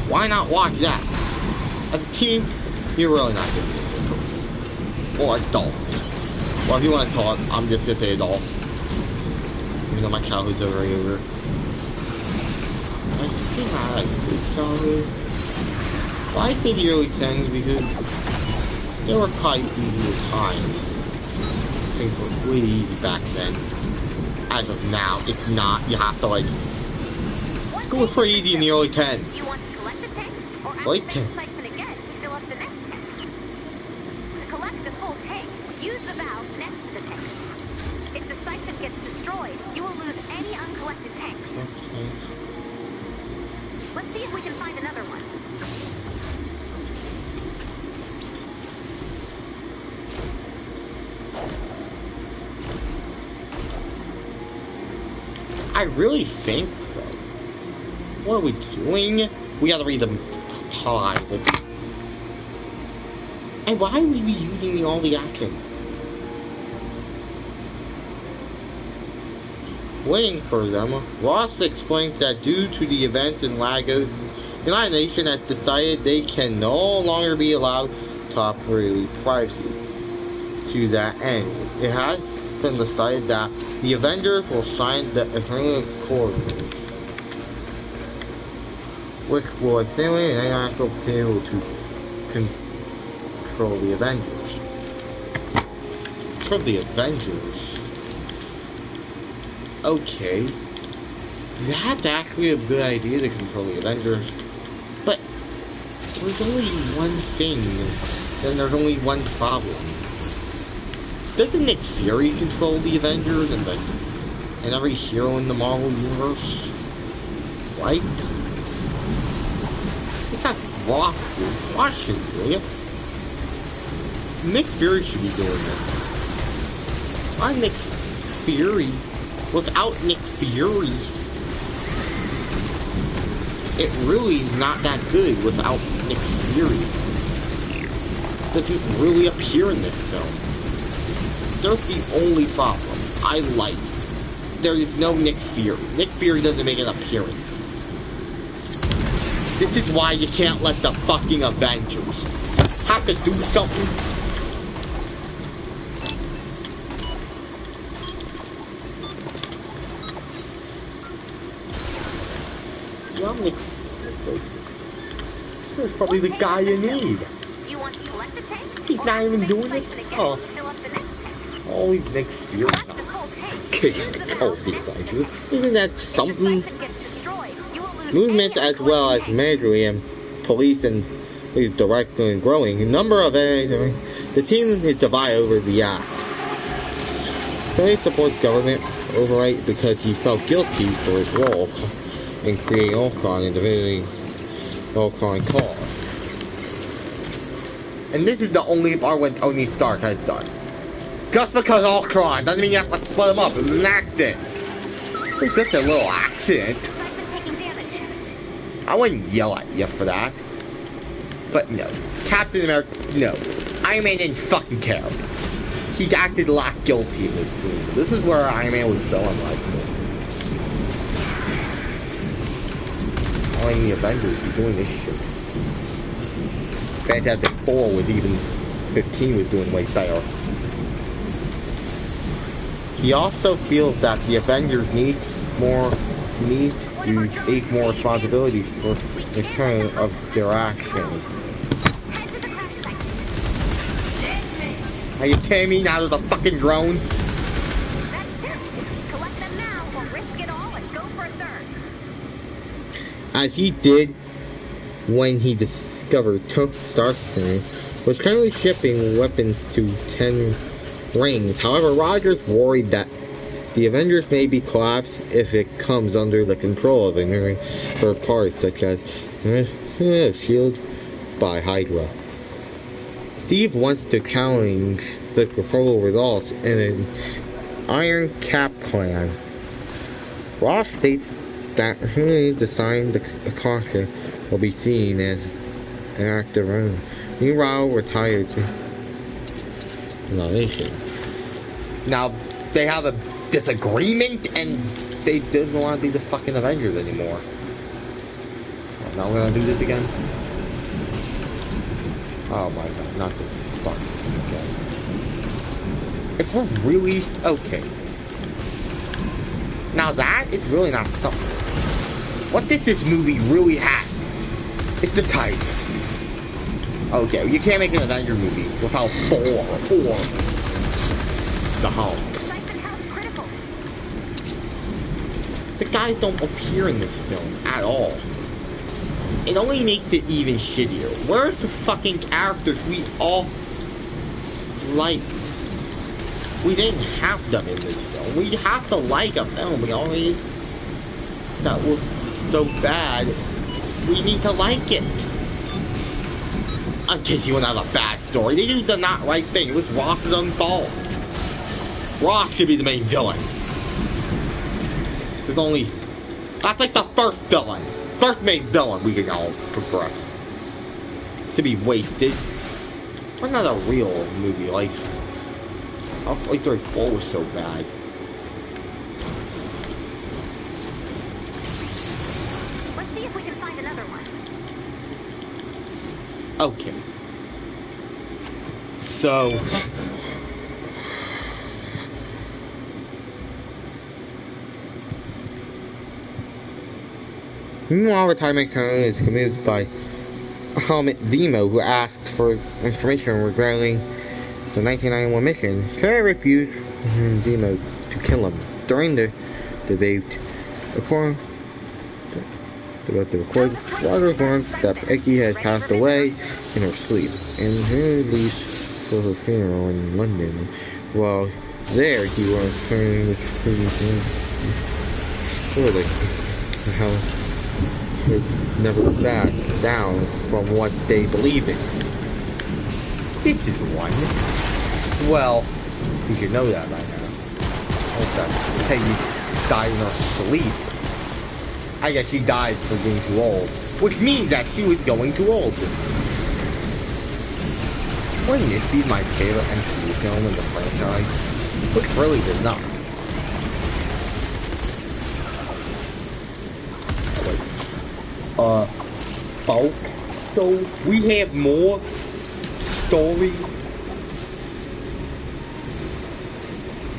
why not watch that? As a teen, you're really not gonna be a good person. Or adult. Well, if you want to call it, I'm just gonna say adult. Even though my childhood's already over. I think I had a good childhood. Well, I say the early 10s because there were probably easier times. Things were way easy back then. As of now, it's not. You have to like go pretty easy in the early 10s. You want to collect the tank or Late activate 10s. the siphon again to fill up the next tank? I really think so. What are we doing? We gotta read the private. And why would we be using all the action? Waiting for them, Ross explains that due to the events in Lagos, the United Nations has decided they can no longer be allowed to operate privacy. To that end, it has been decided that the Avengers will sign the Agreement Accord, which will stimulate an international pool to control the Avengers. Control the Avengers? Okay. That's actually a good idea to control the Avengers. But there's only one thing, and there's only one problem. Doesn't Nick Fury control the Avengers and every hero in the Marvel Universe? Right? It's not Ross shouldn't do it. Nick Fury should be doing this. Why Nick Fury? Without Nick Fury, it really is not that good without Nick Fury. Doesn't really appear in this film. That's the only problem. I like. There is no Nick Fury. Nick Fury doesn't make an appearance. This is why you can't let the fucking Avengers have to do something. Well, Nick, this is probably the guy you need. Do you want to select the tank? He's not even doing it. Oh. Fill up the next tank. Always Nick Fury. Select the full tank. Isn't that something? Movement as well as military and police and is directly and growing. The number of enemies. The team is divided over the act. Police supports government override because he felt guilty for his role in creating Ultron and dividing Ultron caused. And this is the only part what Tony Stark has done. Just because Ultron doesn't mean you have to split them up. It was an accident. It was just a little accident. I wouldn't yell at you for that. But no. Captain America, no. Iron Man didn't fucking care. He acted a lot guilty in this scene. This is where Iron Man was so unlikable. Only the Avengers be doing this shit. Fantastic Four was even 15 was doing way better. He also feels that the Avengers need to take more responsibility for the kind of their actions. Are you kidding me? Now there's a fucking drone? That's two. Collect them now or risk it all and go for a third. As he did when he discovered Stark's was currently shipping weapons to 10 rings. However, Rogers worried that the Avengers may be collapsed if it comes under the control of ignorant third parties such as SHIELD by Hydra. Steve wants to challenge the proposal results in an Iron Cap plan. Ross states that he designed the caution will be seen as an active run. Meanwhile, retired to nomination. Now, they have a disagreement and they didn't want to be the fucking Avengers anymore. I'm not gonna do this again. Oh my god, not this fucking again. If we're really okay. Now that is really not something. What this movie really has is the title. Okay, you can't make an Avenger movie without Thor or the Hulk. The guys don't appear in this film at all. It only makes it even shittier. Where's the fucking characters we all like? We didn't have them in this film. We have to like a film. We already... That was so bad. We need to like it. In case you want to have a bad story. They did the not right thing. It was Ross's own fault. Ross should be the main villain. There's only... That's like the first villain. First main villain we can all progress. To be wasted. Why not a real movie? Like... Toy Story 4 was so bad. Let's see if we can find another one. Okay. So... Meanwhile, retirement cone is committed by Helmet Zemo, who asked for information regarding the 1991 mission. Terry refused Zemo to kill him. During the debate, the recorded water warns that Becky had passed away in her sleep, and Henry leaves for her funeral in London. While there, he was turning how never back down from what they believe in. This is one. Well, you should know that by now. Peggy died in her sleep. I guess she died for being too old, which means that she was going too old. Wouldn't this be my favorite MCU film in the franchise? Which really did not. Bulk. So we have more story.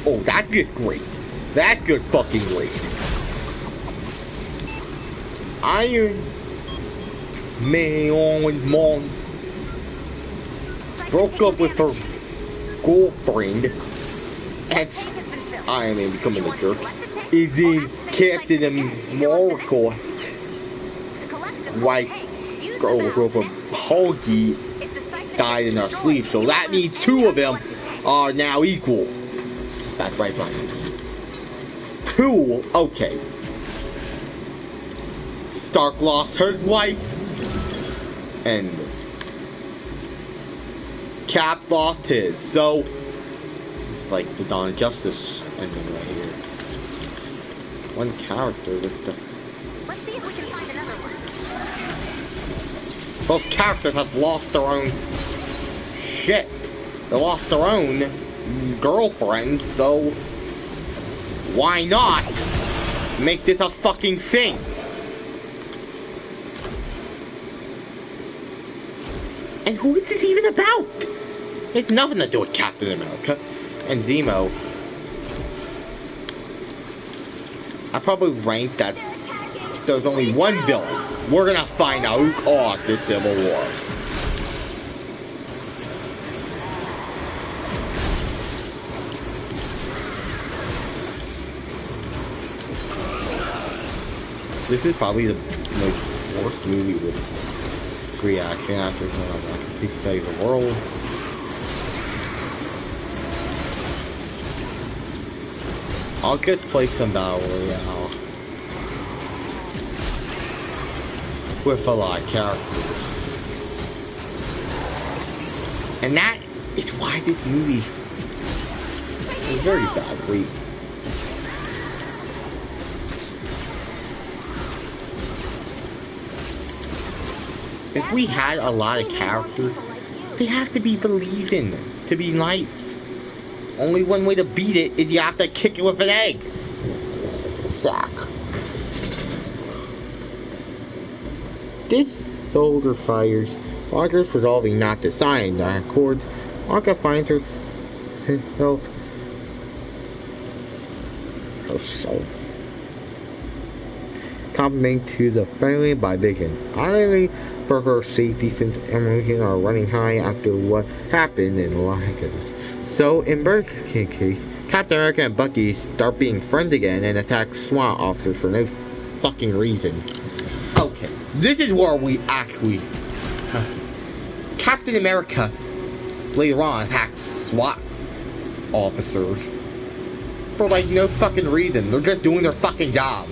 Oh, that's just great. That's just fucking great. Iron Man's mom broke up with her girlfriend. Ex Iron Man becoming a jerk. Is in Captain America. White girl from Hulky died in her sleep, so that means two of them are now equal. That's right, Brian. Two, okay. Stark lost her wife, and Cap lost his, so it's like the Dawn of Justice ending right here. One character, what's the... Let's see if we can find another one. Both characters have lost their own shit. They lost their own girlfriends, so why not make this a fucking thing? And who is this even about? It's nothing to do with Captain America and Zemo. I probably ranked that there's only one villain. We're gonna find out who caused the Civil War. This is probably the most worst movie with reaction after something like Please Save the World. I'll just play some Battle Royale with a lot of characters. And that is why this movie is very bad read. If we had a lot of characters, they have to be believed in to be nice. Only one way to beat it is you have to kick it with an egg. Fuck. This soldier fires. Rogers resolving not to sign the accords. Wonka finds herself complimenting to the family by Vision. Honestly, for her safety, since emotions are running high after what happened in Lycans. So, in Burke's case, Captain America and Bucky start being friends again and attack SWAT officers for no fucking reason. Okay, this is where we actually... Captain America later on attacks SWAT officers for like no fucking reason. They're just doing their fucking job.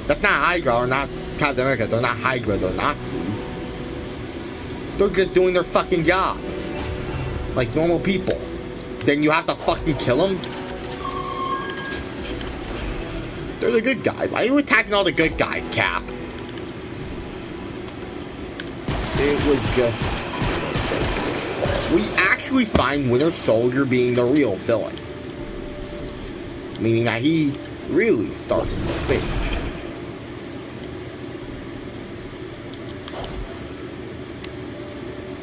That's not Hydra or not Captain America. They're not Hydra, they're Nazis. They're just doing their fucking job. Like normal people. Then you have to fucking kill them? They're the good guys. Why are you attacking all the good guys, Cap? It was just Winter Soldier's fault. We actually find Winter Soldier being the real villain. Meaning that he really started the thing.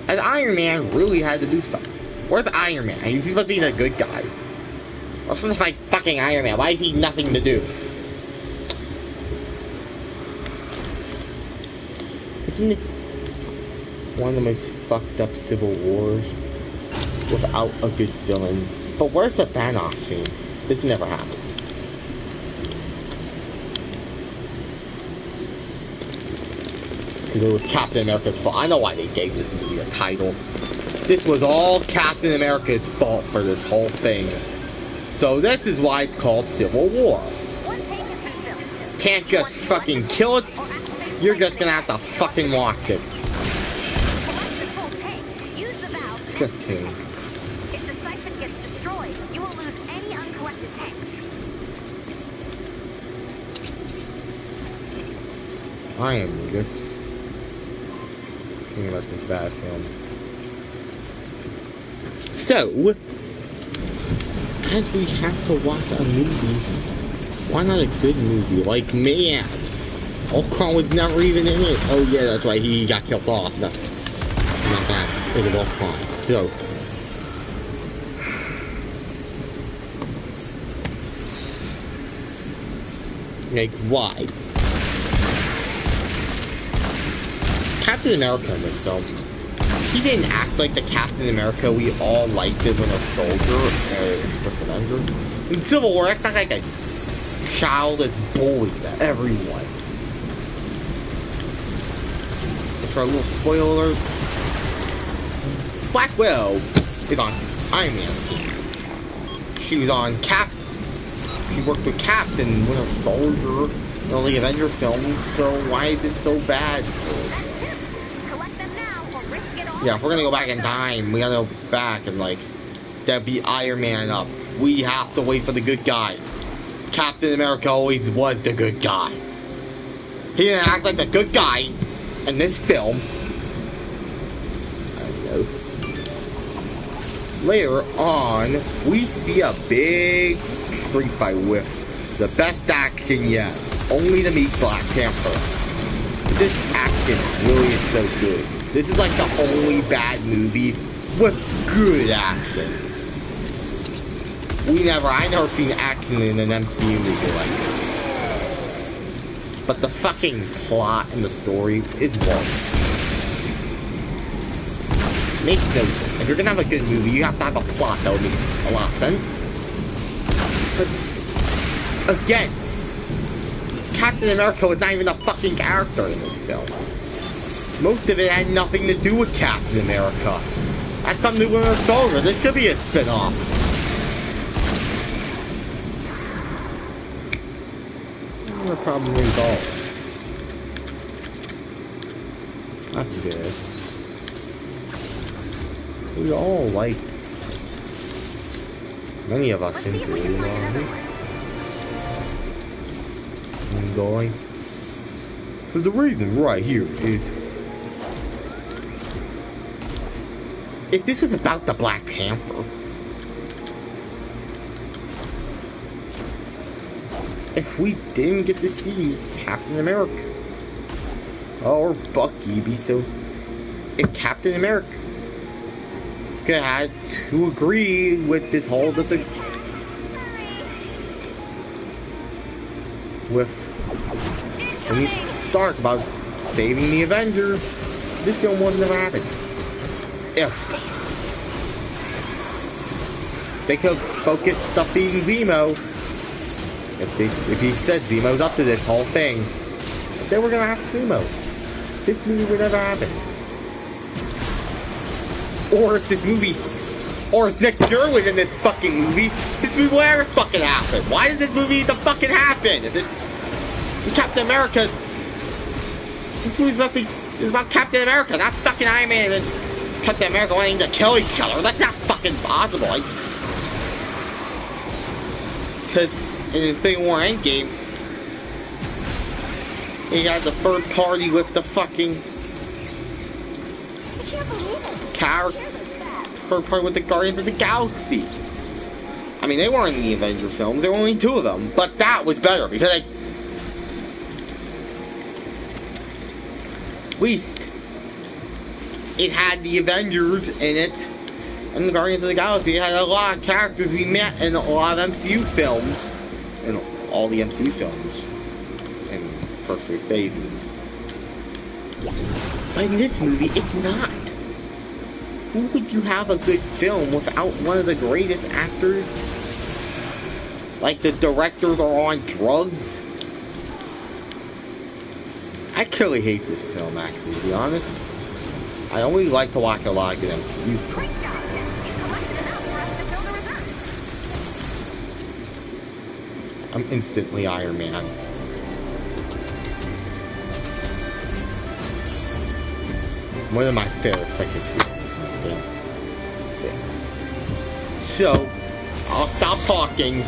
And Iron Man really had to do something. Where's Iron Man? He's supposed to be the good guy. What's with like fucking Iron Man? Why is he nothing to do? Isn't this one of the most fucked up civil wars without a good villain? But where's the Thanos scene? This never happened. Because it was Captain America's fault. I know why they gave this movie a title. This was all Captain America's fault for this whole thing. So this is why it's called Civil War. Can't just fucking kill it. You're just gonna have to fucking watch it. Just kidding. If the siphon gets destroyed, you will lose any uncollected tanks. I am just thinking about this bad film. So, as we have to watch a movie, why not a good movie? Like, man, Ultron was never even in it. Oh yeah, that's why he got killed off. No, not that. It was Ultron. So, like, why? Captain America in this film, he didn't act like the Captain America we all liked as Winter Soldier or First Avenger. In Civil War, that's not like a child that's bullied everyone. And for a little spoiler alert, Black Widow is on Iron Man's team. She was on Cap's. She worked with Cap in Winter Soldier and all the Avenger films, so why is it so bad? Yeah, if we're gonna go back in time, we gotta go back and, like, that'd be Iron Man up. We have to wait for the good guys. Captain America always was the good guy. He didn't act like the good guy in this film. I don't know. Later on, we see a big street fight with the best action yet. Only to meet Black Panther. This action really is so good. This is like the only bad movie with good action. I never seen action in an MCU movie like it. But the fucking plot and the story is worse. Makes no sense. If you're gonna have a good movie, you have to have a plot that would make a lot of sense. But, again, Captain America was not even a fucking character in this film. Most of it had nothing to do with Captain America. That's something to do with Winter Soldier. This could be a spin-off. The problem resolved. That's good. We all liked. Many of us enjoyed going. So the reason right here is, if this was about the Black Panther, if we didn't get to see Captain America or Bucky be so, if Captain America had to agree with this whole with Tony Stark about saving the Avengers, this film wouldn't have happened. If they could focus stuff being Zemo, if he said Zemo's up to this whole thing, if they were gonna have Zemo, this movie would never happen. Or if Nick Fury was in this fucking movie, this movie would never fucking happen. Why does this movie need to fucking happen? Is it Captain America? This movie's about Captain America, not fucking Iron Man and Captain America wanting to kill each other. That's not fucking possible. Because in Infinity War Endgame, He had the third party with the fucking I can't believe it. character. Here's a fact. Third party with the Guardians of the Galaxy. I mean, they weren't in the Avenger films. There were only 2 of them. But that was better because at least it had the Avengers in it. And the Guardians of the Galaxy. It had a lot of characters we met in a lot of MCU films. In all the MCU films. In first 3 phases. But in this movie, it's not. Who would you have a good film without one of the greatest actors? Like the directors are on drugs? I really hate this film, actually, to be honest. I only like to watch a lot of good MCU films. Great job, Ken. You've collected enough for us to fill the reserves. I'm instantly Iron Man. One of my favorites I can see. So, I'll stop talking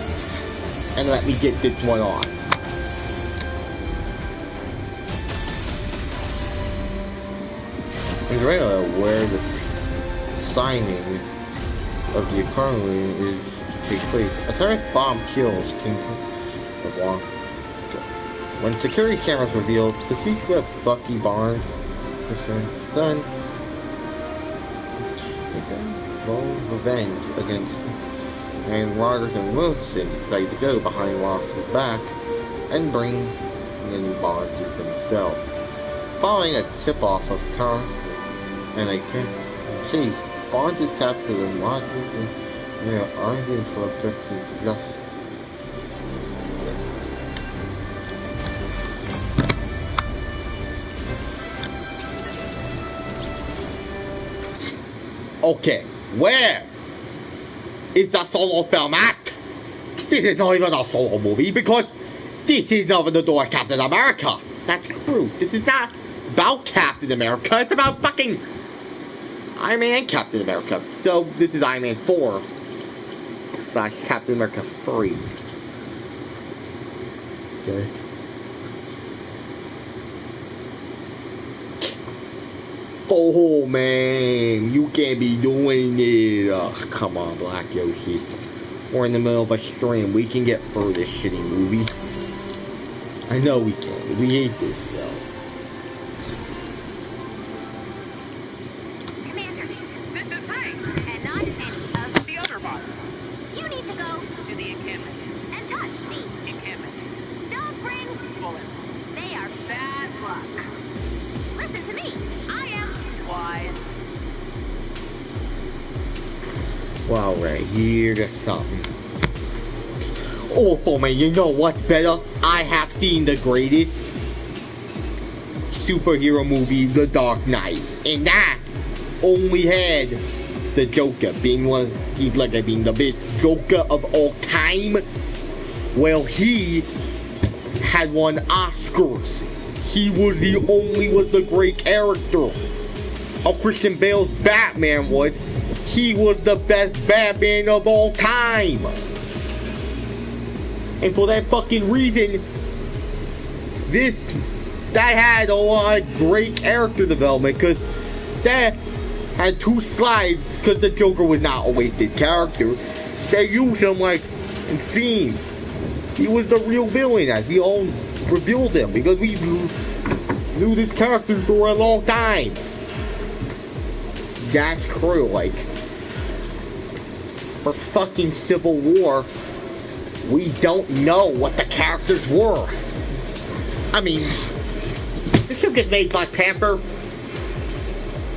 and let me get this one on. In Israel, where the signing of the economy is to take place, a terrorist bomb kills King of Long. When security cameras revealed the secret of Bucky Barnes' son, revenge against and Rogers and Wilson decided to go behind Ross's back and bring in Barnes himself. Following a tip-off of Car and a chase, Barnes is captured and Rogers and they are arguing for objective justice. Okay, where is the solo film at? This is not even a solo movie because this is over the door Captain America. That's true. This is not about Captain America. It's about fucking Iron Man and Captain America. So this is Iron Man 4 / Captain America 3. Okay. Oh man, you can't be doing it. Oh, come on, Black Yoshi. We're in the middle of a stream. We can get through this shitty movie. I know we can. We hate this film. Commander, This is Ray. and not any of The other bot. you need to go To the encampment. and touch the Encampment. don't bring. Bullets. They are bad luck. Listen to me. I am. Wise. Well, right here's something. Oh, man, you know what's better? I have seen the greatest superhero movie, The Dark Knight, and that only had the Joker being being the best Joker of all time. Well, he had won Oscars. He was the great character. How Christian Bale's Batman was. He was the best Batman of all time. And for that fucking reason, that had a lot of great character development, because that had 2 slides, because the Joker was not a wasted character. They used him like in scenes. He was the real villain, as we all revealed him, because we knew this character for a long time. That's true, like, for fucking Civil War, we don't know what the characters were. I mean, they should just made Black Panther.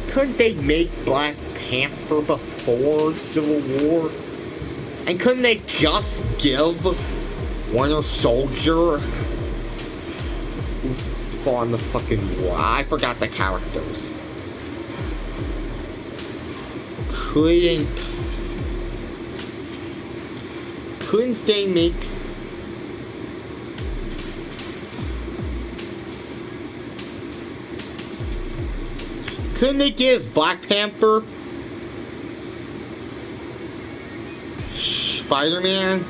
Couldn't they make Black Panther before Civil War? And couldn't they just give Winter Soldier who fought in the fucking war? I forgot the characters. Couldn't they make Couldn't they give Black Panther, Spider-Man,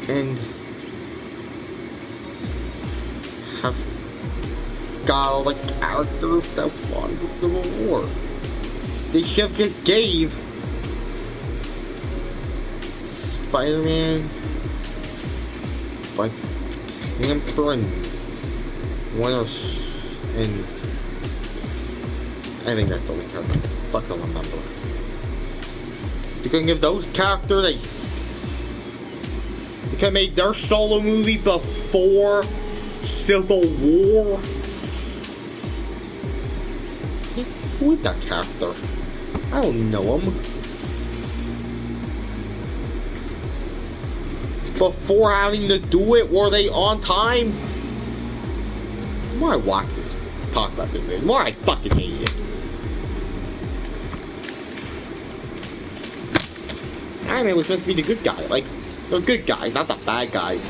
and have got all the characters that fought in the Civil War. They should have just gave Spider-Man, like Panther and Winter, and I think that's all we can fucking remember. You couldn't give those characters they could have made their solo movie before Civil War. Who is that character? I don't know him. Before having to do it, were they on time? The more I watch this, talk about this, the more I fucking hate it. Iron Man was meant to be the good guy, like, the good guys, not the bad guys.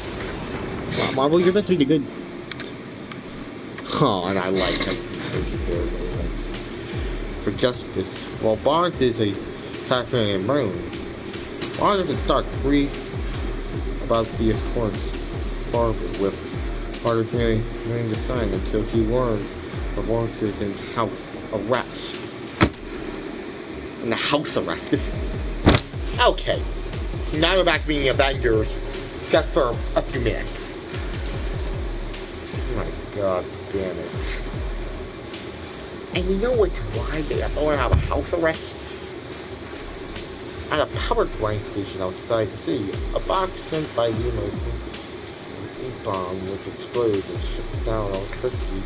Wow, Marvel, you're meant to be the good. Oh, and I like him. For justice. While Barnes is a character in Maroon, Barnes doesn't start free about the Accords Barber with Barnes nearly the sign until he learns of Barnes in house arrest. In the house arrest. Okay. Now we're back being Avengers just for a few minutes. Oh my god damn it. And you know what's why they have to have a house arrest? At a power plant station outside the city, a box sent by the American bomb which explodes and shuts down electricity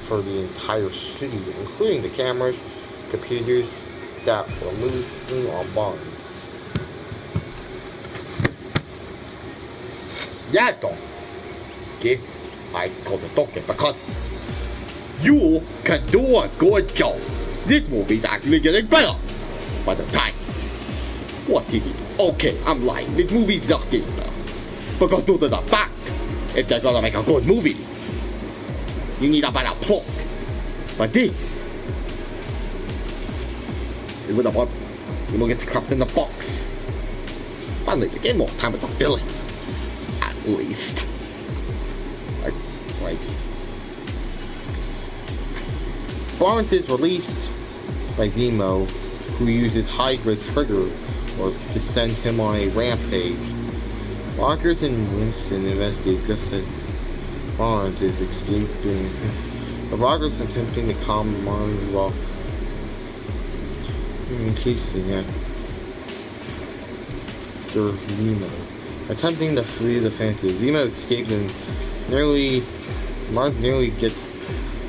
for the entire city, including the cameras, computers that were moving on Barnes. Yeah, don't get I call the doctor because you can do a good job. This movie's actually getting better by the time. What is it? Okay, I'm lying. This movie's not getting better. Because due to the fact, if they're gonna make a good movie, you need a better plot. But this is with about you will get trapped in the box. Finally, they get more time with the villain. At least. Right. Barnes is released by Zemo, who uses Hydra's trigger to send him on a rampage. Rogers and Winston investigate just as Barnes is escaping. But Rogers is attempting to calm Barnes while chasing after Zemo. Attempting to flee the fantasy, Zemo escapes and Barnes nearly gets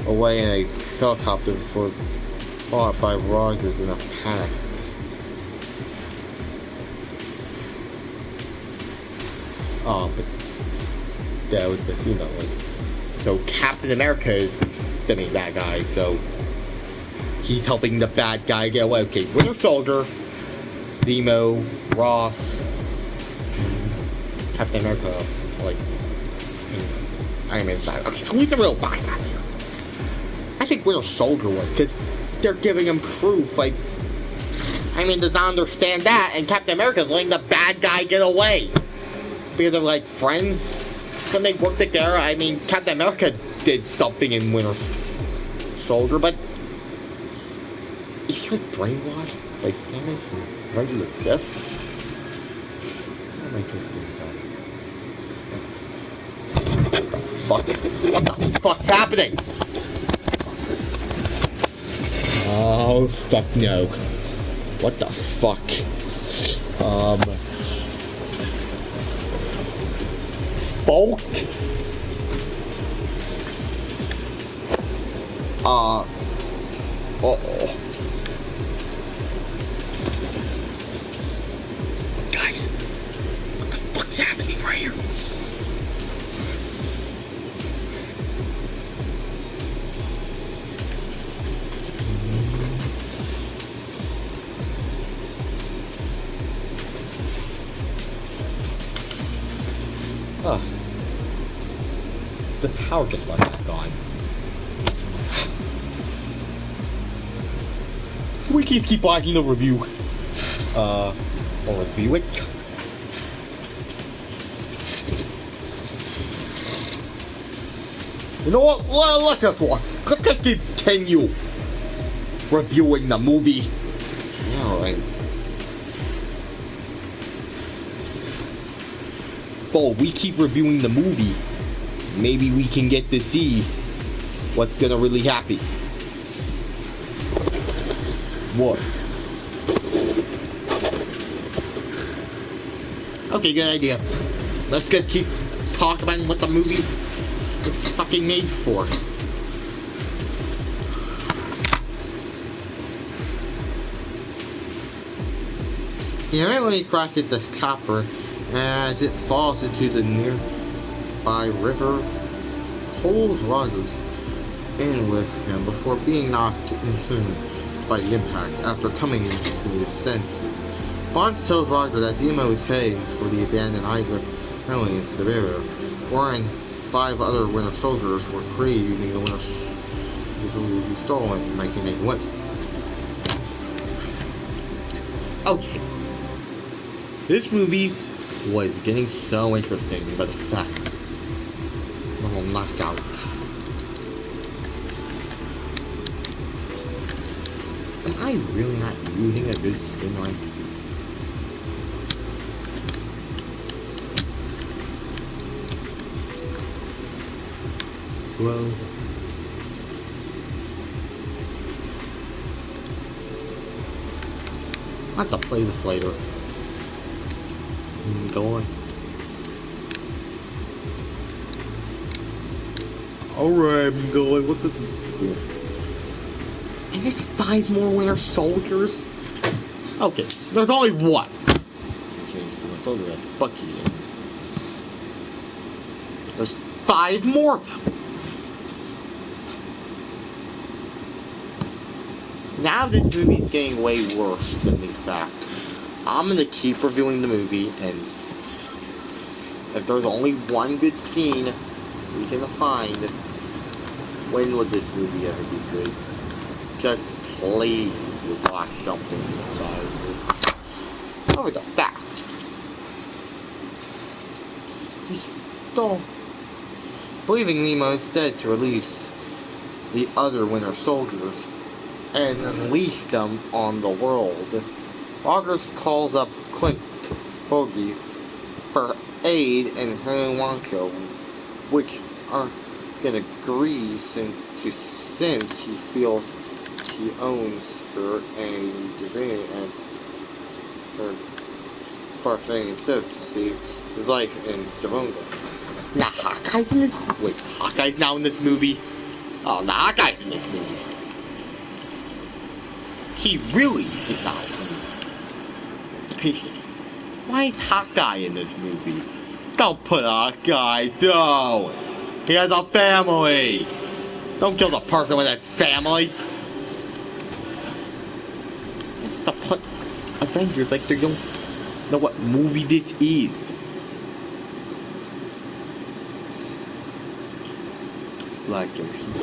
away in a helicopter before fought by Rogers in a panic. Oh, but that was the Zemo. So Captain America is the main bad guy, so he's helping the bad guy get away. Okay, Winter Soldier, Zemo, Ross, Captain America, like, Iron Man's side. Okay, so who's the real bad guy here? I think Winter Soldier was, because they're giving him proof, like, Iron Man does not understand that, and Captain America's letting the bad guy get away. Because they're like friends, can they work together? I mean, Captain America did something in Winter Soldier, but is he like brainwashed? Like Thanos and Revenge of the Sith? What am I just doing? What the fuck's happening? Oh fuck no. What the fuck? Bulk? Uh-oh. Guys, what the fuck's happening right here? The power just went back on. We can keep watching the review. Or review it. You know what? Well, let's just watch. Let's just continue reviewing the movie. Alright. Oh, we keep reviewing the movie. Maybe we can get to see what's gonna really happen. What? Okay, good idea. Let's just keep talking about what the movie is fucking made for. He immediately crashes the copper as it falls into the nearby river. Pulls Rogers in with him before being knocked into by the impact after coming to his senses. Bonds tells Roger that Demo is heading for the abandoned Hydra family in Siberia, wherein 5 other Winter soldiers were created using the Winter who be stolen in 1981. Okay. This movie was getting so interesting by the fact little knockout. Am I really not using a good skin line? Well, I'll have to play this later. Go on. Alright, I'm going. What's this? And there's 5 more Winter Soldiers? Okay, there's only one. Change to a soldier, that's Bucky. There's 5 more. Now this movie's getting way worse than the fact. I'm gonna keep reviewing the movie, and if there's only one good scene we can find, when would this movie ever be good? Just please watch something besides this. Over the fact. He stole. Believing Nemo instead to release the other Winter Soldiers and unleash them on the world. Rogers calls up Clint Bogey for aid and Helen Wonka, which can agree since he feels he owns her and divinity and her parting himself to see his life in Savonga. Now Hawkeye's in this. Wait, Hawkeye's now in this movie? Oh, now Hawkeye's in this movie. He really is not in Patience. Why is Hawkeye in this movie? Don't put Hawkeye, don't! He has a family! Don't kill the person with a family! What's the put Avengers like they don't know what movie this is? Black Ocean.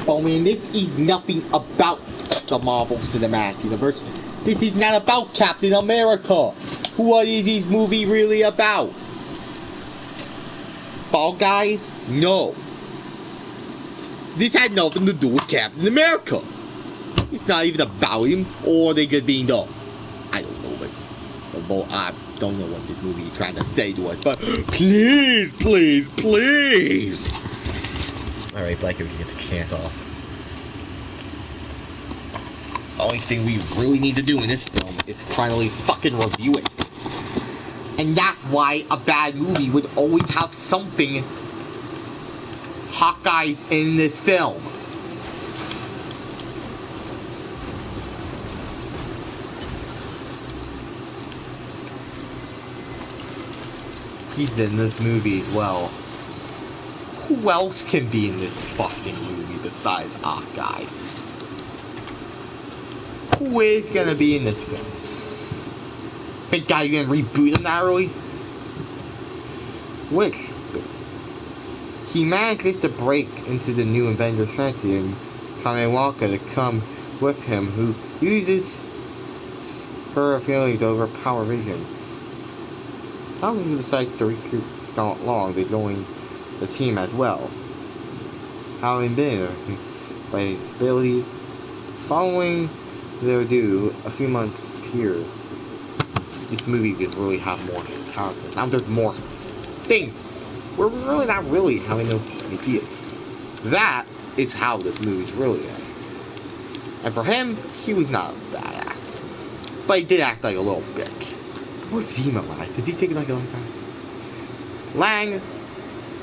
Bowman, this is nothing about the Marvel Cinematic Universe. This is not about Captain America. What is this movie really about? Fall Guys? No. This had nothing to do with Captain America. It's not even about him, or they just being dumb. I don't know, but I don't know what this movie is trying to say to us, but please, please, please. Alright, Black, we can get the chant off. The only thing we really need to do in this film is finally fucking review it. And that's why a bad movie would always have something Hawkeye's in this film. He's in this movie as well. Who else can be in this fucking movie besides Hawkeye? Who is gonna be in this film? Big guy, you gonna reboot him that early? Which? He manages to break into the new Avengers fancy and Kame Walker to come with him, who uses her ability to overpower Vision. Tom decides to recruit Scott Long to join the team as well. Having been by ability following their due a few months here, this movie could really have more characters. Now there's more things. We're really not really having no ideas. That is how this movie's really at. And for him, he was not a bad actor. But he did act like a little bitch. What's Zemo like? Does he take it like a long time? Lang,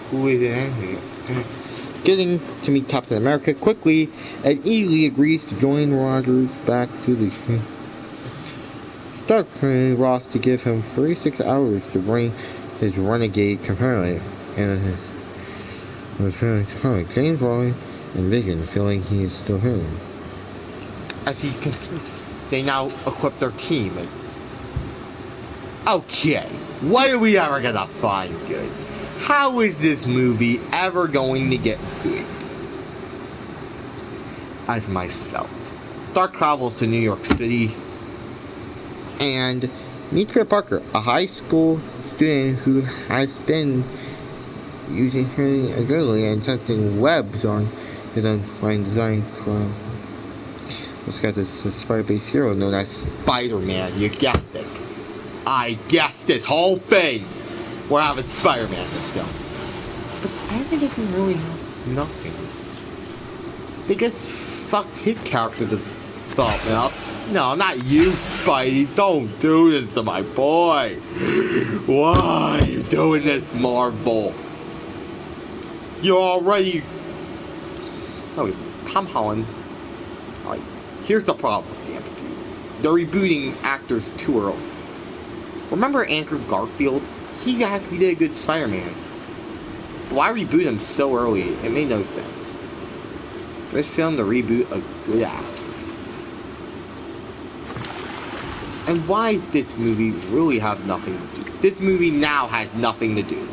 who is in getting to meet Captain America quickly and easily agrees to join Rogers back to the Stark training Ross to give him 36 hours to bring his renegade companion and his James Raleigh and Vision feeling he is still him. As he they now equip their team. Okay, what are we ever gonna find good? How is this movie ever going to get good? As myself, Stark travels to New York City and meets Peter Parker, a high school student who has been using her ability and testing webs on his own design. This guy's a spider-based hero known as Spider-Man. You guessed it. I guessed this whole thing. We're having Spider-Man in this film. But Spider-Man doesn't really have nothing. They just fucked his character development up. No, not you, Spidey. Don't do this to my boy. Why are you doing this, Marvel? You're already... Sorry, Tom Holland. Alright, here's the problem with the MCU. They're rebooting actors too early. Remember Andrew Garfield? He did a good Spider-Man. Why reboot him so early? It made no sense. Let's tell him to reboot a good actor. And why does this movie really have nothing to do? This movie now has nothing to do.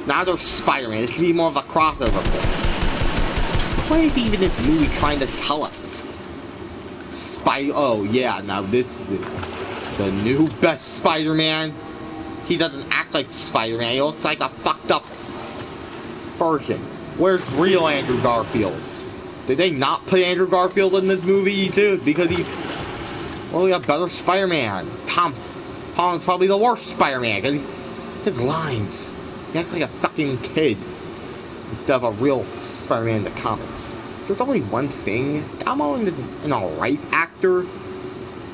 Now there's Spider-Man. This should be more of a crossover film. What is even this movie trying to tell us? Oh yeah, now this is the new best Spider-Man. He doesn't act like Spider-Man. He looks like a fucked up version. Where's real Andrew Garfield? Did they not put Andrew Garfield in this movie too? Because he's really a better Spider-Man. Tom Holland's probably the worst Spider-Man because his lines. He acts like a fucking kid instead of a real Spider-Man in the comics. There's only one thing. Tom Holland is an alright actor.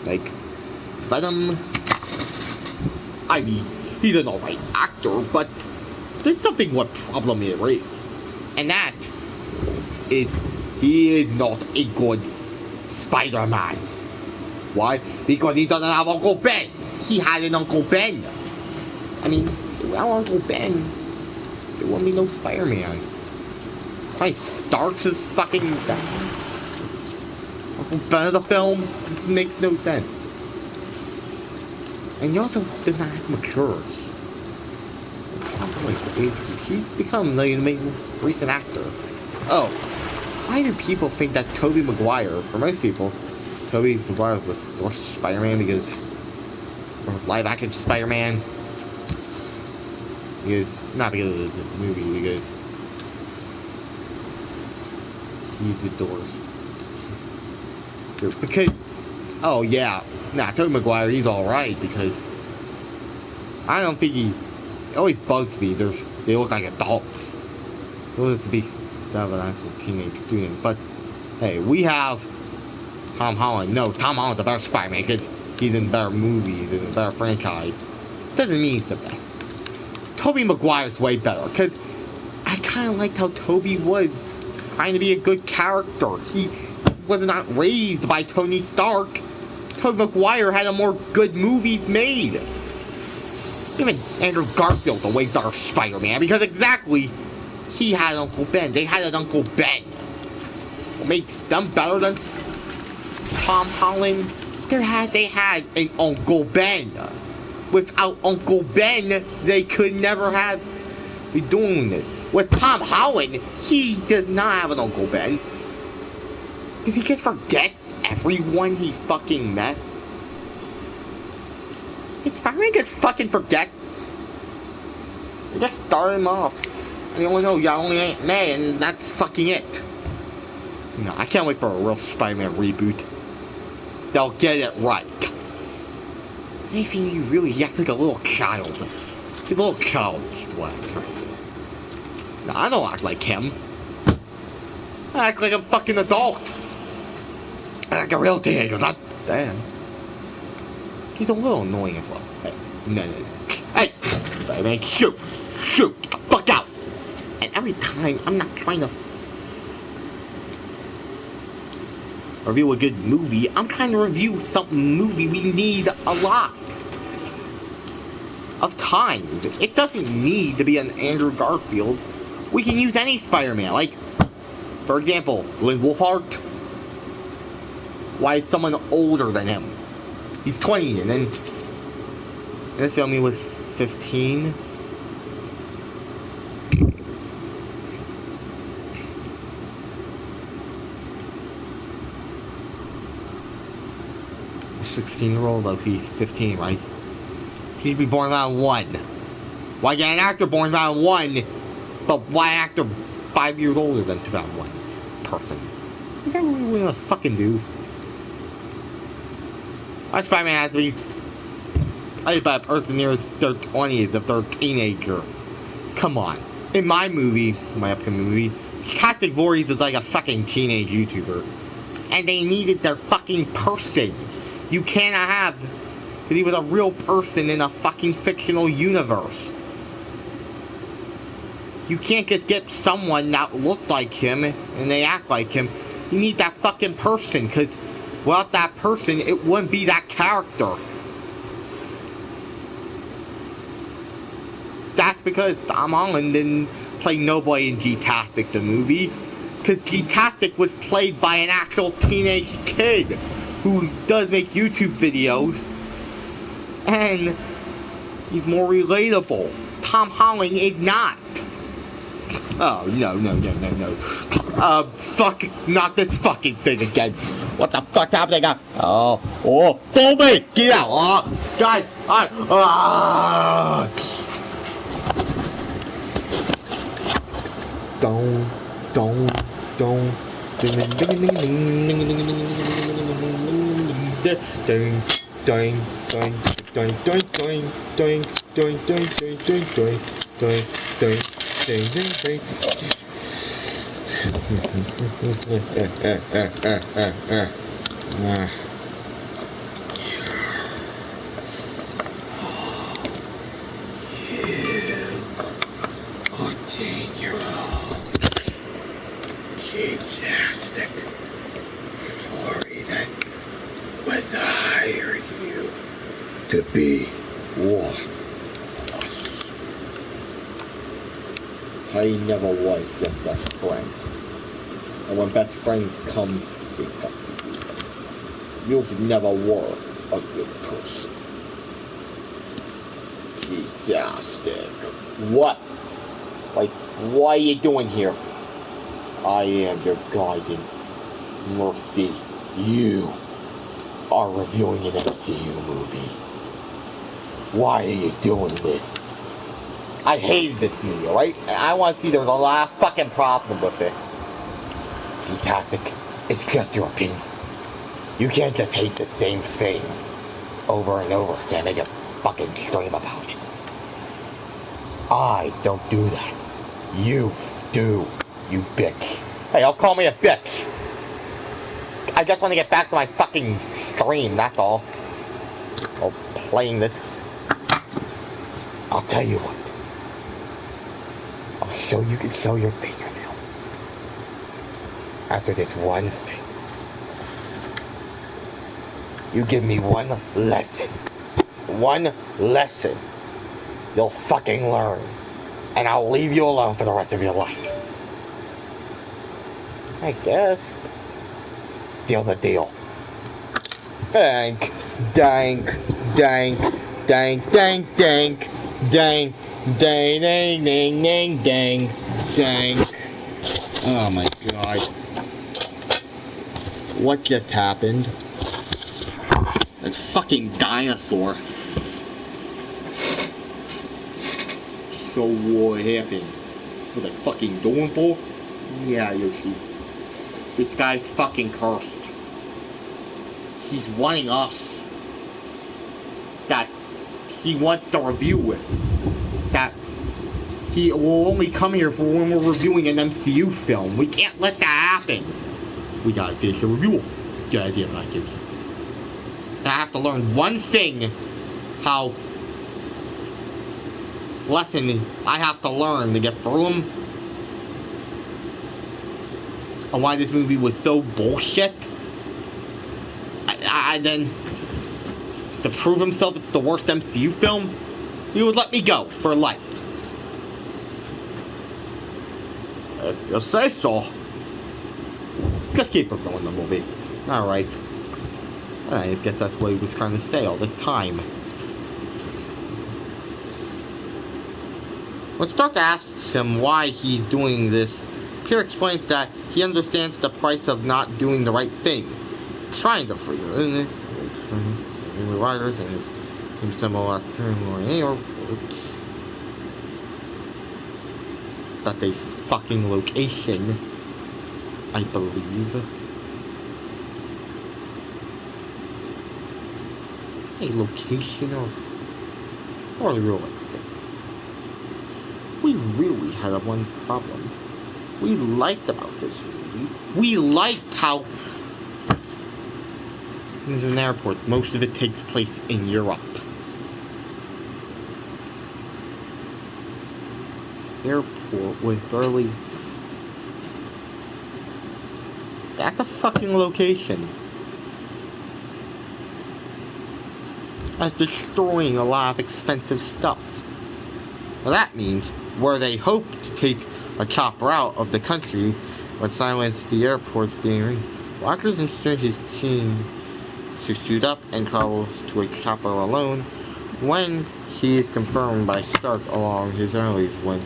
Like, let him... I mean, he's an alright actor, but there's something what problem it is. And that is, he is not a good Spider-Man. Why? Because he doesn't have Uncle Ben. He had an Uncle Ben. I mean, without Uncle Ben, there wouldn't be no Spider-Man. Why starts his fucking Uncle Ben of the film? It makes no sense. And he also does not have mature. He's become the most recent actor. Oh, why do people think that Tobey Maguire, for most people, Tobey Maguire was the worst Spider-Man because, or live action Spider-Man? Because, not because of the movie, because he's the doors. Because, oh yeah, nah, Tobey Maguire, he's alright because I don't think he, it always bugs me, they look like adults. It was to be instead of an actual teenage student, but hey, we have Tom Holland. No, Tom Holland's a better Spider-Man because he's in better movies and a better franchise. Doesn't mean he's the best. Tobey Maguire's way better because I kind of liked how Tobey was trying to be a good character. He was not raised by Tony Stark. Tobey Maguire had a more good movies made. Even Andrew Garfield's a way better Spider-Man because exactly he had Uncle Ben. They had an Uncle Ben. What makes them better than Tom Holland? They had an Uncle Ben. Without Uncle Ben, they could never have been doing this. With Tom Holland, he does not have an Uncle Ben. Does he just forget everyone he fucking met? Did Spider-Man just fucking forget They just started him off. And you only know only Aunt May, and that's fucking it. No, I can't wait for a real Spider-Man reboot. They'll get it right. Anything you really act like a little child. He's a little child, is what I'm trying to say. No, I don't act like him. I act like a fucking adult. I act like a real teenager, not Dan. He's a little annoying as well. Hey, no. Hey, Spider-Man, shoot! Shoot! Get the fuck out! And every time, I'm not trying to review a good movie, I'm trying to review some movie we need a lot of times. It doesn't need to be an Andrew Garfield. We can use any Spider-Man. Like, for example, Glenn Wolfhard. Why is someone older than him? He's 20, and then in this film he was 15. A 16-year-old, though, he's 15, right? He should be born around 1. Why get an actor born around 1, but why an actor 5 years older than 2001 person? Is that what we're gonna fucking do? Our Spider-Man has to be played by a person near their 20s if they're a teenager. Come on. In my movie, my upcoming movie, Gtastic Voorhees is like a fucking teenage YouTuber. And they needed their fucking person. You cannot have, because he was a real person in a fucking fictional universe. You can't just get someone that looked like him and they act like him. You need that fucking person, because without that person, it wouldn't be that character. That's because Tom Holland didn't play nobody in Gtastic the movie, because Gtastic was played by an actual teenage kid who does make YouTube videos, and he's more relatable. Tom Holland is not. Oh, no. Fuck, not this fucking thing again. What the fuck happened again? Oh, follow me! Get out! Guys, Gtastic Voorhees was hired you to be one of us. I never was your best friend. And when best friends come, they have to be. You never were a good person. Gtastic. What? Like, what are you doing here? I am your guidance. Mercy. You are reviewing an MCU movie. Why are you doing this? I hated this movie, alright? I want to see there's a lot of fucking problem with it. Gtastic, it's just your opinion. You can't just hate the same thing over and over again and make a fucking stream about it. I don't do that. You do, you bitch. Hey, don't call me a bitch. I just want to get back to my fucking stream, that's all. Oh, playing this. I'll tell you what. You can show your face reveal. After this one thing. You give me one lesson. One lesson. You'll fucking learn. And I'll leave you alone for the rest of your life. I guess. Deal's a deal. Dank. Dank. Dank. Dank. Dank. Dank. Dank. Dang, dang, dang, dang, dang, dang. Oh my god. What just happened? That fucking dinosaur So what happened? Was I fucking going for? Yeah, Yoshi. This guy's fucking cursed. He's wanting us. That he wants to review it. That he will only come here for when we're reviewing an MCU film. We can't let that happen. We gotta finish the review. Goddamn, I give you. I have to learn one thing. How lesson I have to learn to get through him. And why this movie was so bullshit. I then, to prove himself it's the worst MCU film, he would let me go for life. If you say so. Just keep reviewing the movie. Alright. I guess that's what he was trying to say all this time. When Stark asks him why he's doing this, Peter explains that he understands the price of not doing the right thing. Trying to free her, isn't it? The writers and him symbol that's a fucking location, I believe. A location or real estate. We really had one problem. We liked about this movie. We liked how this is an airport. Most of it takes place in Europe. Airport with barely. That's a fucking location. That's destroying a lot of expensive stuff. Well, that means where they hope to take a chopper out of the country would silence the airport's being. Rogers instructs his team to suit up and travel to a chopper alone when he is confirmed by Stark along his earlies when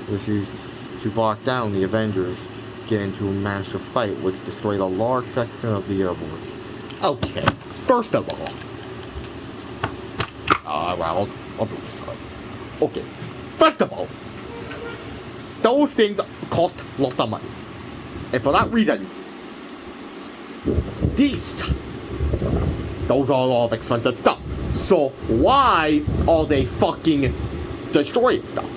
refused to block down the Avengers get into a massive fight which destroyed a large section of the airport. Okay, first of all, well, I'll do this right. Okay, first of all, those things cost lots of money. And for that reason, those are all of expensive stuff. So why are they fucking destroying stuff?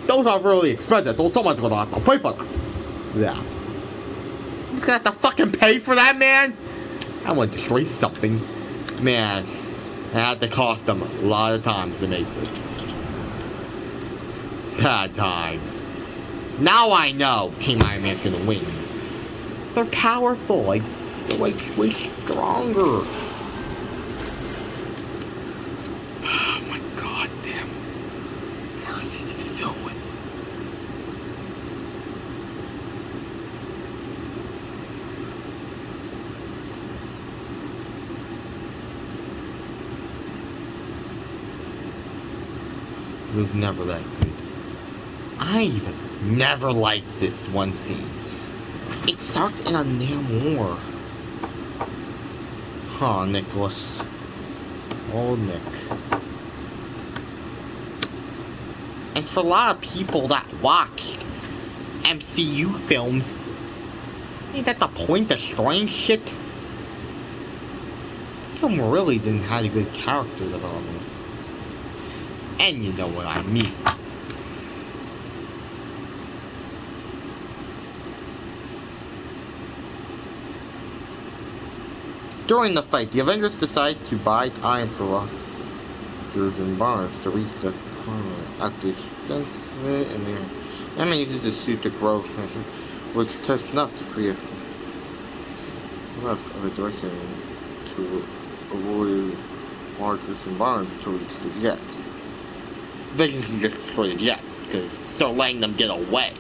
Those are really expensive, so someone's gonna have to pay for that. Yeah. He's gonna have to fucking pay for that, man? I wanna destroy something. Man, it had to cost them a lot of times to make this. Bad times. Now I know Team Iron Man's gonna win. They're powerful, they're way stronger. Oh my goddamn mercy is filled with. It was never that good. I never liked this one scene. It starts in a damn war. Huh, Nicholas. Old Nick. And for a lot of people that watch MCU films, ain't that the point of destroying shit? This film really didn't have a good character development. And you know what I mean. During the fight, the Avengers decide to buy time for Rogers and Barnes to reach the corner at the expense of it, and the enemy uses his suit to grow, which tests enough to create enough of a direction to avoid Rogers and Barnes to reach the jet. Vision can just destroy the jet because they're letting them get away.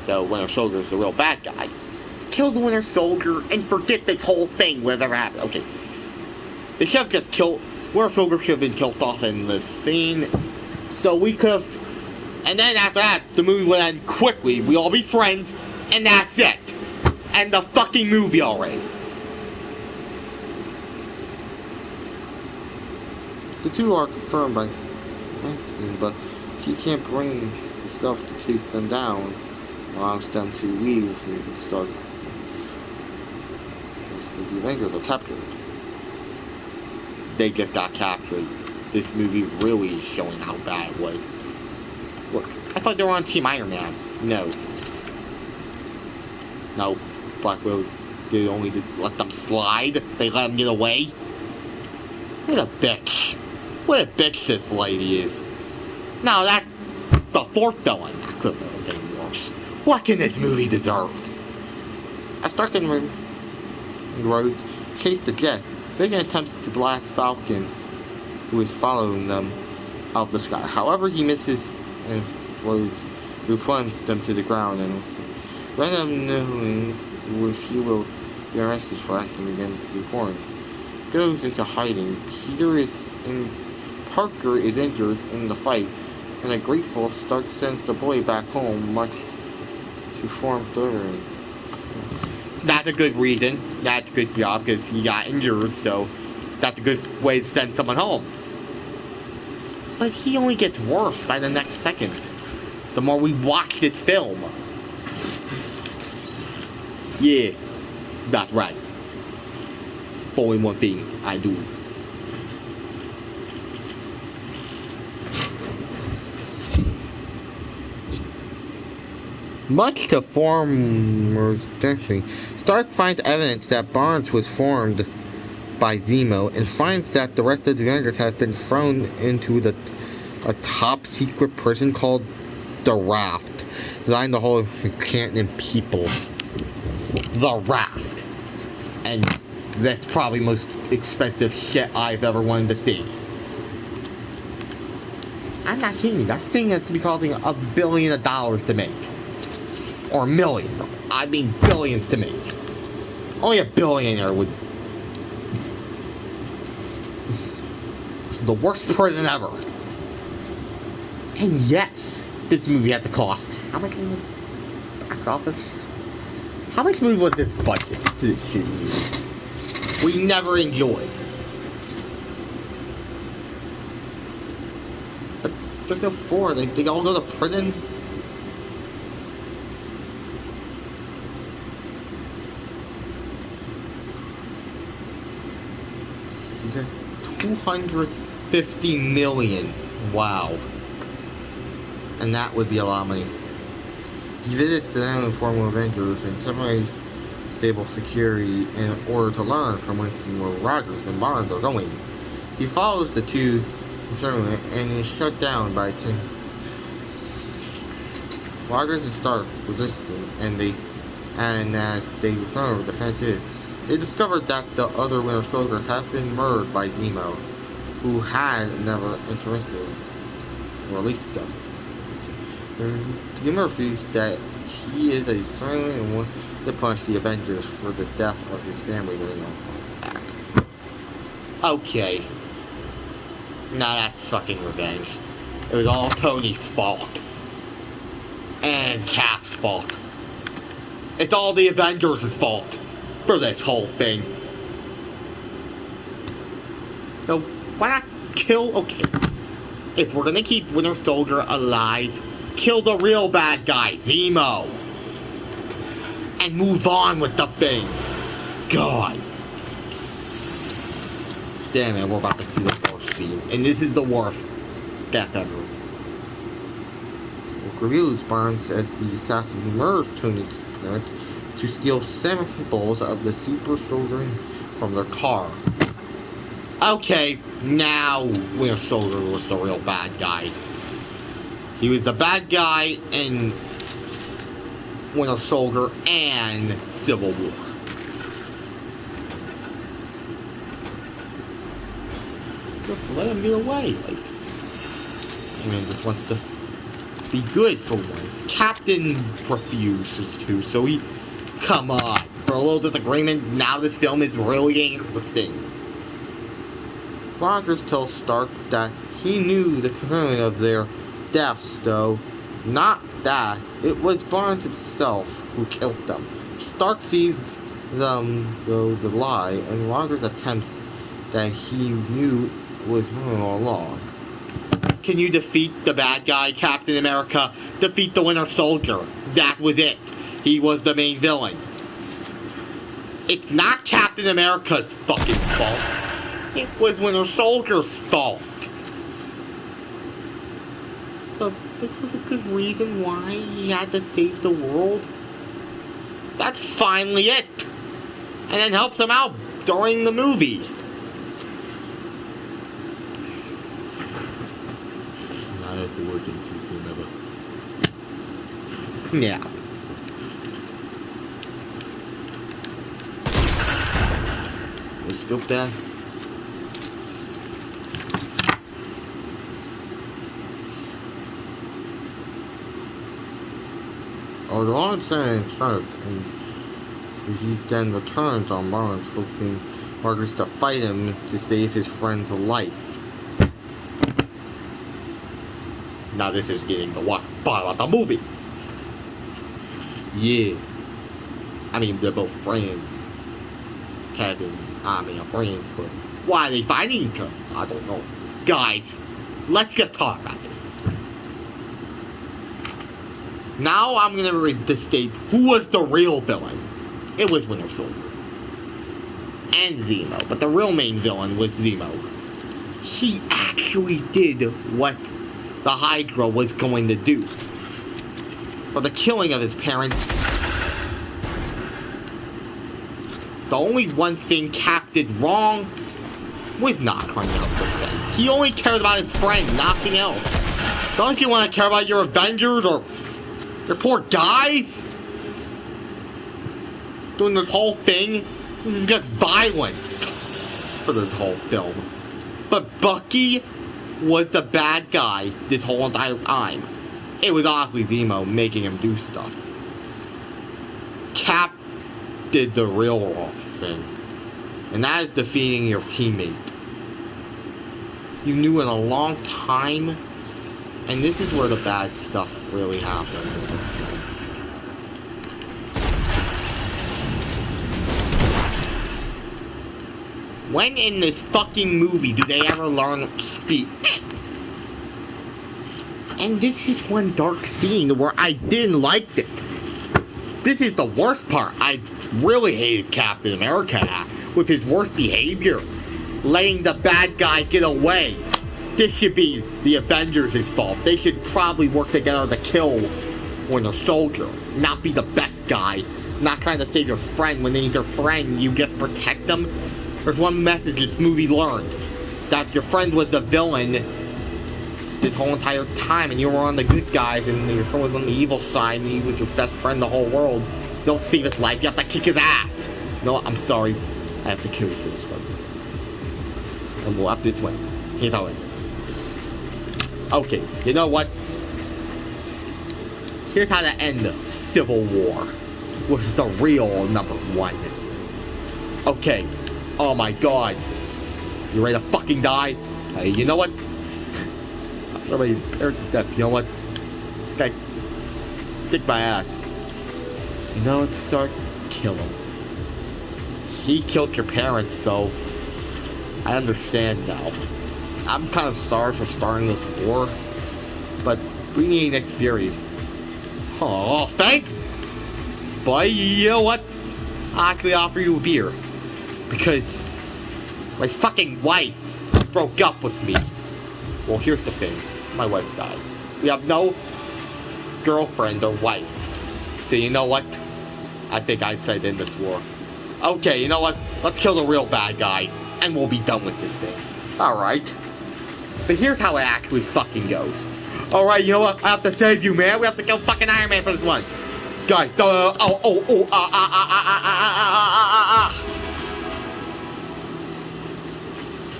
The Winter Soldier is the real bad guy. Kill the Winter Soldier and forget this whole thing, whatever happened. Okay. They should have just killed. Winter Soldier should have been killed off in this scene. So we could have. And then after that, the movie would end quickly. We all be friends, and that's it. And the fucking movie already. The two are confirmed by. But he can't bring himself to take them down, allows them to leave and start. The Avengers are captured. They just got captured. This movie really is showing how bad it was. Look, I thought they were on Team Iron Man. No. No. Black Widow did only let them slide. They let them get away. What a bitch. What a bitch this lady is. Now that's the fourth villain. That could have been worse. What can this movie deserve? As Stark and Rhodes chase the jet, Vision attempts to blast Falcon, who is following them, out of the sky. However, he misses and Rhodes plunges them to the ground, and Venom, knowing which he will be arrested for acting against the Horn, goes into hiding. Parker is injured in the fight, and a grateful Stark sends the boy back home, much to form third. That's a good reason. That's a good job, because he got injured, so that's a good way to send someone home. But he only gets worse by the next second, the more we watch this film. Yeah, that's right. Only one thing I do. Much to Former's destiny, Stark finds evidence that Barnes was formed by Zemo and finds that the rest of the Avengers have been thrown into a top-secret prison called the Raft, designed to hold Canton people. The Raft. And that's probably the most expensive shit I've ever wanted to see. I'm not kidding you. That thing has to be costing $1 billion to make. Or millions. I mean billions to make. Only a billionaire would. The worst prison ever. And yes, this movie had to cost. How much in the box office? How much movie was this budget to this shit movie? We never enjoyed. But there's no four. They all go to prison. $250 million. Wow. And that would be a lot of money. He visits the now former Avengers and temporarily disable security in order to learn from where Rogers and Barnes are going. He follows the two concerned and is shut down by 10. Rogers and Stark resisting, and as they return with the defensive, they discovered that the other Winter Soldier had been murdered by Zemo, who had never interested or released them. Zemo refused that he is a surgeon and wants to punish the Avengers for the death of his family during the attack. Okay. Now that's fucking revenge. It was all Tony's fault. And Cap's fault. It's all the Avengers' fault for this whole thing. So, why not kill? Okay. If we're gonna keep Winter Soldier alive, kill the real bad guy, Zemo. And move on with the thing. God. Damn it, we're about to see the worst scene. And this is the worst death ever. It reveals Barnes as the assassin who murders Tony's parents to steal samples of the super soldier from their car. Okay, now Winter Soldier was the real bad guy. He was the bad guy in Winter Soldier and Civil War. Just let him get away. Like, I mean, just wants to be good for once. Captain refuses to, so he. Come on. For a little disagreement, now this film is really interesting. Rogers tells Stark that he knew the component of their deaths, though not that it was Barnes himself who killed them. Stark sees them, though, the lie, and Rogers attempts that he knew was wrong all along. can you defeat the bad guy, Captain America? Defeat the Winter Soldier. That was it. He was the main villain. It's not Captain America's fucking fault. It was Winter Soldier's fault. So this was a good reason why he had to save the world? That's finally it. And then helps him out during the movie. Not as the working system ever. Yeah. Let's go back. Although I'm saying start, and he then returns on Marlon's focusing orders to fight him to save his friend's life. Now this is getting the worst part of the movie. Yeah. I mean, they're both friends. Kevin, I mean, are friends, but why are they fighting each other? I don't know. Guys, let's just talk about this. Now I'm gonna read to state who was the real villain. It was Winter Soldier. And Zemo, but the real main villain was Zemo. He actually did what the Hydra was going to do. For the killing of his parents, the only one thing Cap did wrong was not crying out for them. He only cared about his friend, nothing else. Don't you want to care about your Avengers or your poor guys? Doing this whole thing, this is just violence for this whole film. But Bucky was the bad guy this whole entire time. It was honestly Zemo making him do stuff. Cap did the real wrong thing, and that is defeating your teammate. You knew in a long time, and this is where the bad stuff really happened. When in this fucking movie do they ever learn speech? And this is one dark scene where I didn't like it. This is the worst part. I really hated Captain America with his worst behavior. Letting the bad guy get away. This should be the Avengers' fault. They should probably work together to kill Winter Soldier. Not be the best guy. Not trying to save your friend. When he's your friend, you just protect them. There's one message this movie learned. That your friend was the villain this whole entire time, and you were on the good guys, and your friend was on the evil side, and he was your best friend in the whole world. Don't save his life, you have to kick his ass. No, I'm sorry. I have to kill you for this one. And we'll up this way. Here's how it. Okay, you know what? Here's how to end Civil War. Which is the real #1. Okay. Oh my god. You ready to fucking die? Hey, you know what? Somebody parents to death, you know what? This guy kicked my ass. You know, start kill him. He killed your parents, so I understand now. I'm kind of sorry for starting this war, but we need Nick Fury. Oh, thanks! But you know what? I'll actually offer you a beer. Because my fucking wife broke up with me. Well, here's the thing. My wife died. We have no girlfriend or wife. So you know what? I think I'd say in this war. Okay, you know what? Let's kill the real bad guy. And we'll be done with this thing. Alright. But here's how it actually fucking goes. Alright, you know what? I have to save you, man. We have to kill fucking Iron Man for this one. Guys,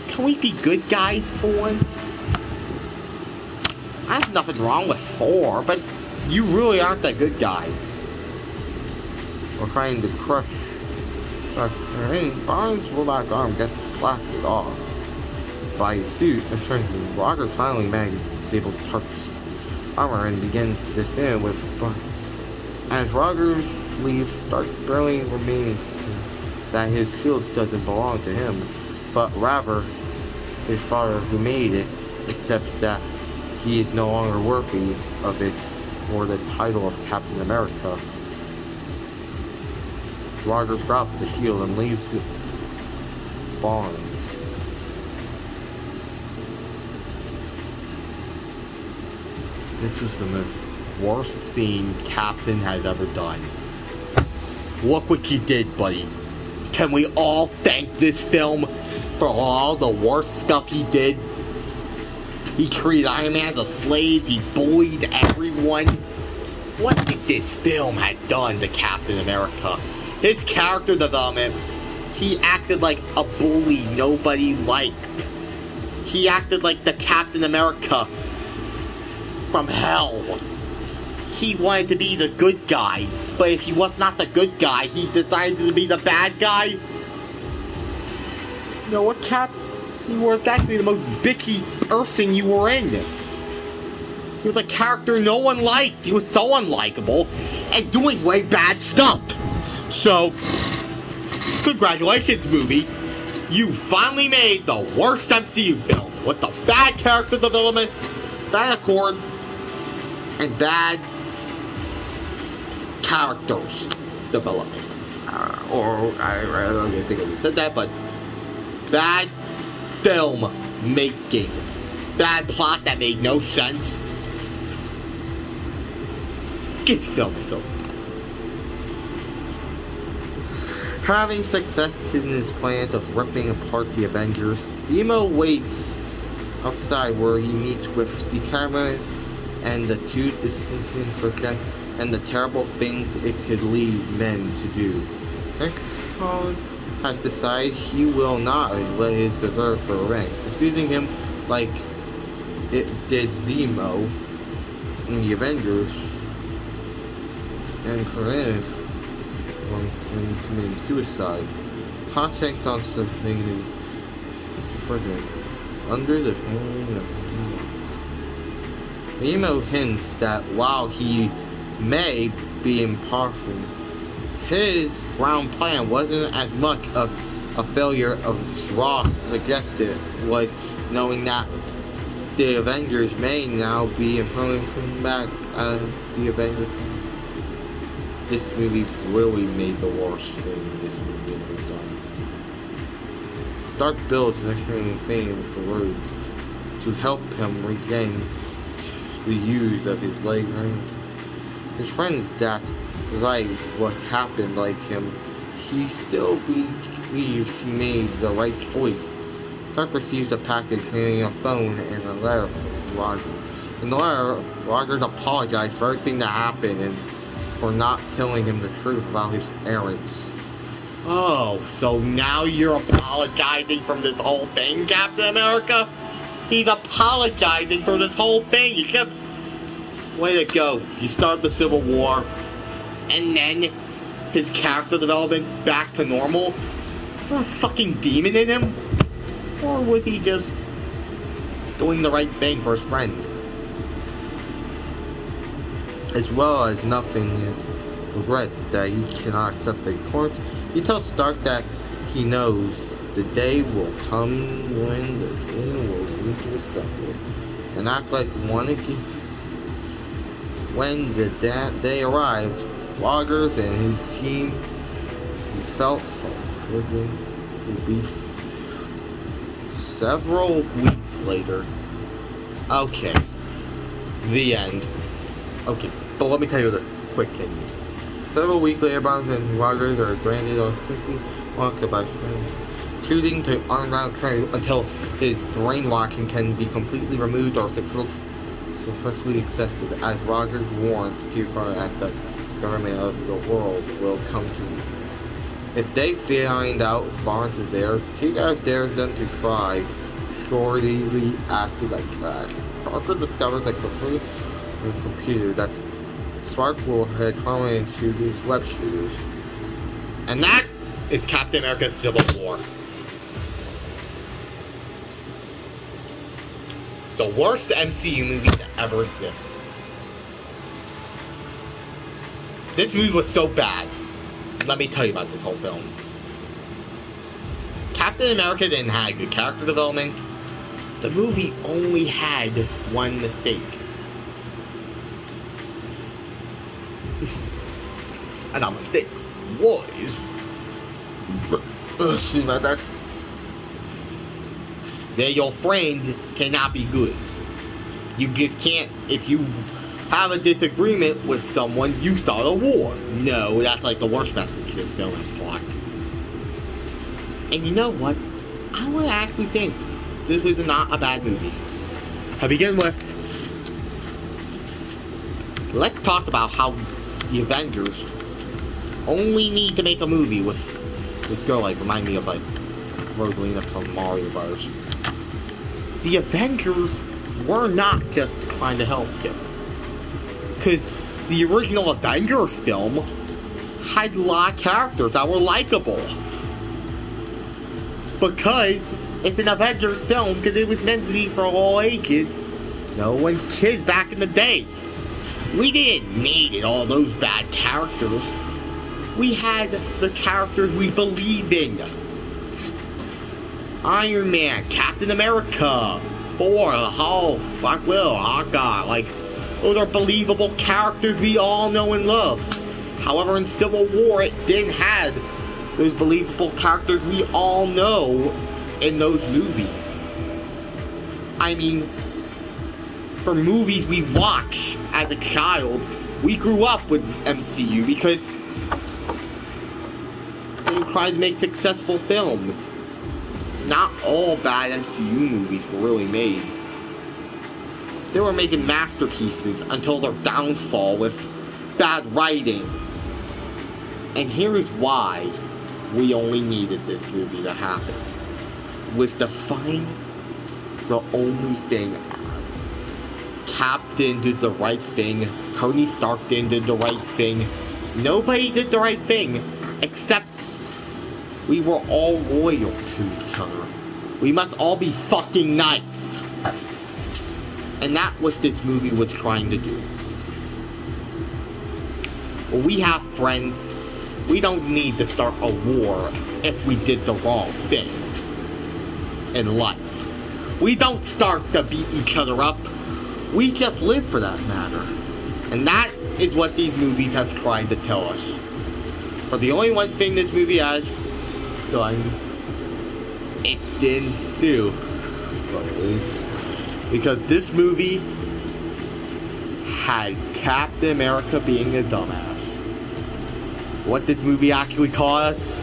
Can we be good guys for once? I have nothing wrong with Thor, but you really aren't the good guys. We're trying to crush Barnes' robot arm gets blasted off by his suit and turns to Rogers finally manages to disable Chuck's armor and begins to descend with as Rogers leaves, starts barely remaining that his shield doesn't belong to him, but rather his father who made it, accepts that he is no longer worthy of it or the title of Captain America. Rogers drops the shield and leaves Barnes. This was the most worst thing Captain has ever done. Look what you did, buddy. Can we all thank this film for all the worst stuff he did? He treated Iron Man as a slave, he bullied everyone. What did this film have done to Captain America? His character development, he acted like a bully nobody liked. He acted like the Captain America from hell. He wanted to be the good guy, but if he was not the good guy, he decided to be the bad guy. You know what, Cap? You were actually the most bitchy person you were in. He was a character no one liked. He was so unlikable and doing way bad stuff. So, congratulations, movie. You finally made the worst MCU film with the bad character development, bad accords, and bad characters development. I don't think I said that, but bad film making. Bad plot that made no sense. This film is so bad. Having success in his plans of ripping apart the Avengers, Zemo waits outside where he meets with the camera and the two distancing forget and the terrible things it could lead men to do. Colin has decided he will not let his deserve for revenge, accusing him like it did Zemo in the Avengers and Corinth from committing suicide. Contact on something in prison under the pain of Zemo hints that while he may be impartial, his ground plan wasn't as much of a failure as Ross suggested, was knowing that the Avengers may now be coming back as the Avengers. This movie really made the worst thing this movie ever done. Stark builds an extreme fame for Rhodes to help him regain the use of his leg. His friends that like what happened like him, he still believes he made the right choice. Stark receives a package containing a phone and a letter from Roger. In the letter, Rogers apologized for everything that happened and for not telling him the truth about his parents. Oh, so now you're apologizing for this whole thing, Captain America? He's apologizing for this whole thing. You kept... Way to go. You start the Civil War, and then his character development's back to normal? Is there a fucking demon in him? Or was he just doing the right thing for his friend? As well as nothing is regret that he cannot accept the court, he tells Stark that he knows the day will come when the team will need to assemble and act like one again. When the day arrived, Rogers and his team felt so living would be several weeks later. Okay. The end. Okay, but let me tell you the quick ending. Several weeks later, Barnes and Rogers are granted a 50 by shooting to underground current until his brainwashing can be completely removed or successfully accepted, as Rogers warns T-Car that the government of the world will come to him. If they find out Barnes is there, T-Car dares them to try, shortly acted like trash. Parker discovers like the free computer that Stark will head Carmen into these web shooters. And that is Captain America's Civil War. The worst MCU movie to ever exist. This movie was so bad. Let me tell you about this whole film. Captain America didn't have good character development. the movie only had one mistake. And that mistake was... excuse me about that. That your friends cannot be good. You just can't, if you have a disagreement with someone, you start a war. No, that's like the worst message this film has taught. And you know what? I would actually think this was not a bad movie. To begin with, let's talk about how the Avengers only need to make a movie with this girl, like, remind me of, like, Rosalina from Mario Bros. The Avengers were not just trying to help him. Because the original Avengers film had a lot of characters that were likable. Because it's an Avengers film, because it was meant to be for all ages. No one kids back in the day. We didn't need all those bad characters. We had the characters we believed in. Iron Man, Captain America, Thor, the Hulk, Black Widow, Hawkeye, like, those are believable characters we all know and love. However, in Civil War, it didn't have those believable characters we all know in those movies. I mean, for movies we watched as a child, we grew up with MCU because they were trying to make successful films. Not all bad MCU movies were really made. They were making masterpieces until their downfall with bad writing. And here's why we only needed this movie to happen. Was to find the only thing. Captain did the right thing. Tony Stark did the right thing. Nobody did the right thing except we were all loyal to each other. We must all be fucking nice. And that's what this movie was trying to do. When we have friends, we don't need to start a war if we did the wrong thing in life. We don't start to beat each other up. We just live for that matter. And that is what these movies have tried to tell us. But the only one thing this movie has done, it didn't do. Because this movie had Captain America being a dumbass. What this movie actually taught us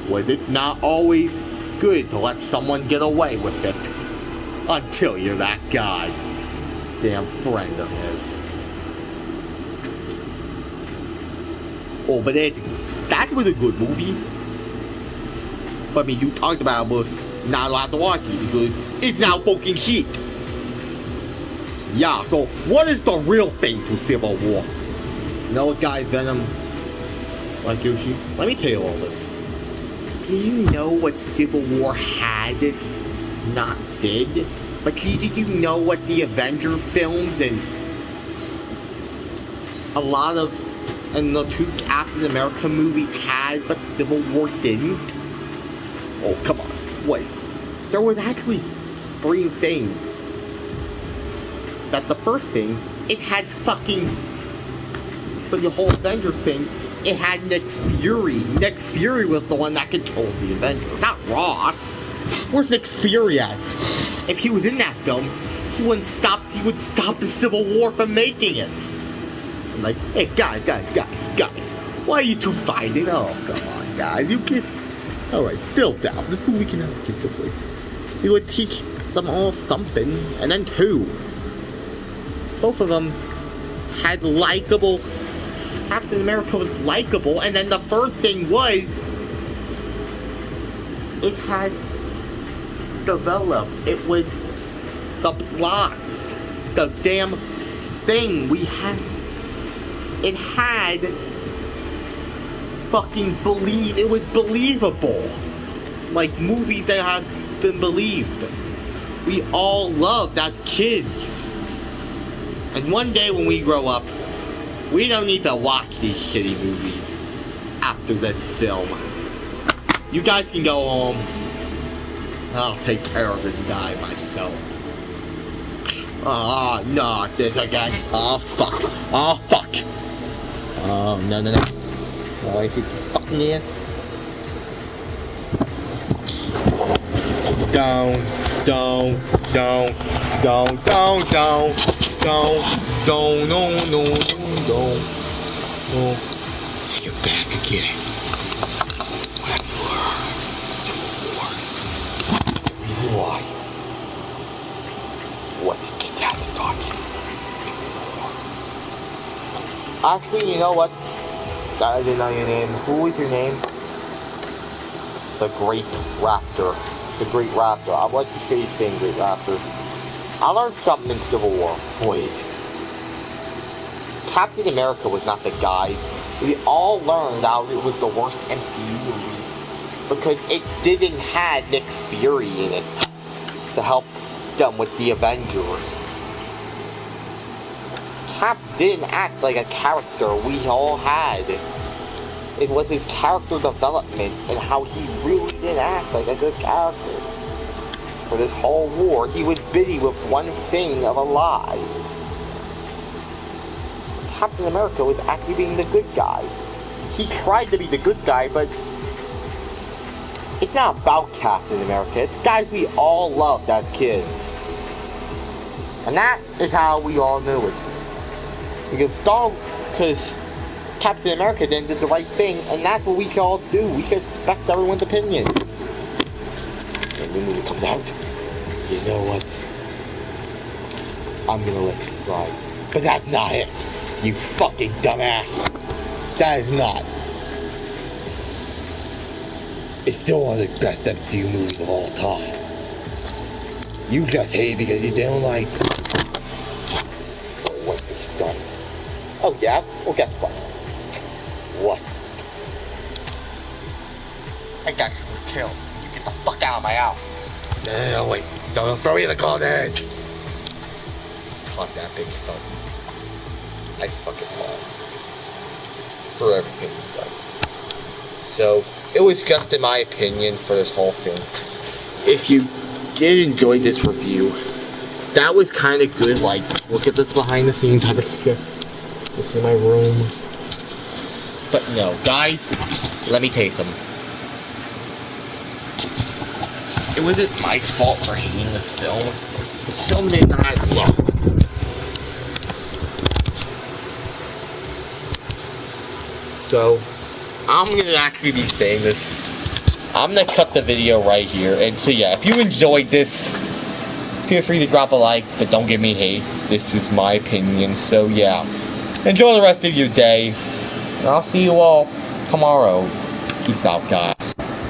was it's not always good to let someone get away with it until you're that guy. Damn friend of his. Oh, but that was a good movie. But I mean, you talked about it, but not allowed to watch it because it's now fucking shit. Yeah, so what is the real thing to Civil War? You know what, guy, Venom? Like Yoshi? Let me tell you all this. Do you know what Civil War had, not did? But did you know what the Avengers films and a lot of, and the two Captain America movies had, but Civil War didn't? Oh, come on, wait. There was actually 3 things. That the first thing, it had fucking, for the whole Avengers thing, it had Nick Fury. Nick Fury was the one that controls the Avengers, not Ross. Where's Nick Fury at? If he was in that film, he would stop the Civil War from making it. I'm like, hey, guys, why are you two fighting? Oh, come on, guys, you can. Alright, still down. This movie can have kids someplace. He would teach them all something, and then 2. Both of them had likable. Captain America was likable, and then the third thing was it had developed. It was the plot, the damn thing we had. It had fucking believe. It was believable, like movies that had been believed. We all loved as kids. And one day when we grow up, we don't need to watch these shitty movies after this film. You guys can go home. I'll take care of this guy myself. Oh, not this again. Oh, fuck. Oh, fuck. Oh, no. Oh, I hate fucking ants. Don't. No. See you back again. Reason why. What did Gtastic taught you? Actually, you know what? I didn't know your name. Who is your name? The Great Raptor. The Great Raptor. I like to say his name, Great Raptor. I learned something in Civil War. What is it? Captain America was not the guy. We all learned how it was the worst MCU movie because it didn't have Nick Fury in it to help them with the Avengers. Cap didn't act like a character we all had. It was his character development and how he really didn't act like a good character. For this whole war, he was busy with one thing of a lie. Captain America was actually being the good guy. He tried to be the good guy, but it's not about Captain America. It's guys we all loved as kids. And that is how we all knew it. Because Captain America then did the right thing, and that's what we should all do. We should respect everyone's opinion. When the movie comes out, you know what? I'm gonna let it slide. But that's not it. You fucking dumbass. That is not. It's still one of the best MCU movies of all time. You just hate it because you don't like. Oh, what's this done? Oh yeah? Well, guess what? What? I got you was killed. You get the fuck out of my house. No, wait. Don't throw me in the corner. Caught that big son. I fucking taught for everything we've done. So, it was just in my opinion for this whole thing. If you did enjoy this review, that was kind of good, like, look at this behind the scenes type of shit. This is my room. But no, guys, let me tell you something. It wasn't my fault for hating this film. This film did not love. So, I'm gonna actually be saying this. I'm gonna cut the video right here. And so yeah, if you enjoyed this, feel free to drop a like, but don't give me hate. This is my opinion. So yeah, enjoy the rest of your day. And I'll see you all tomorrow. Peace out, guys.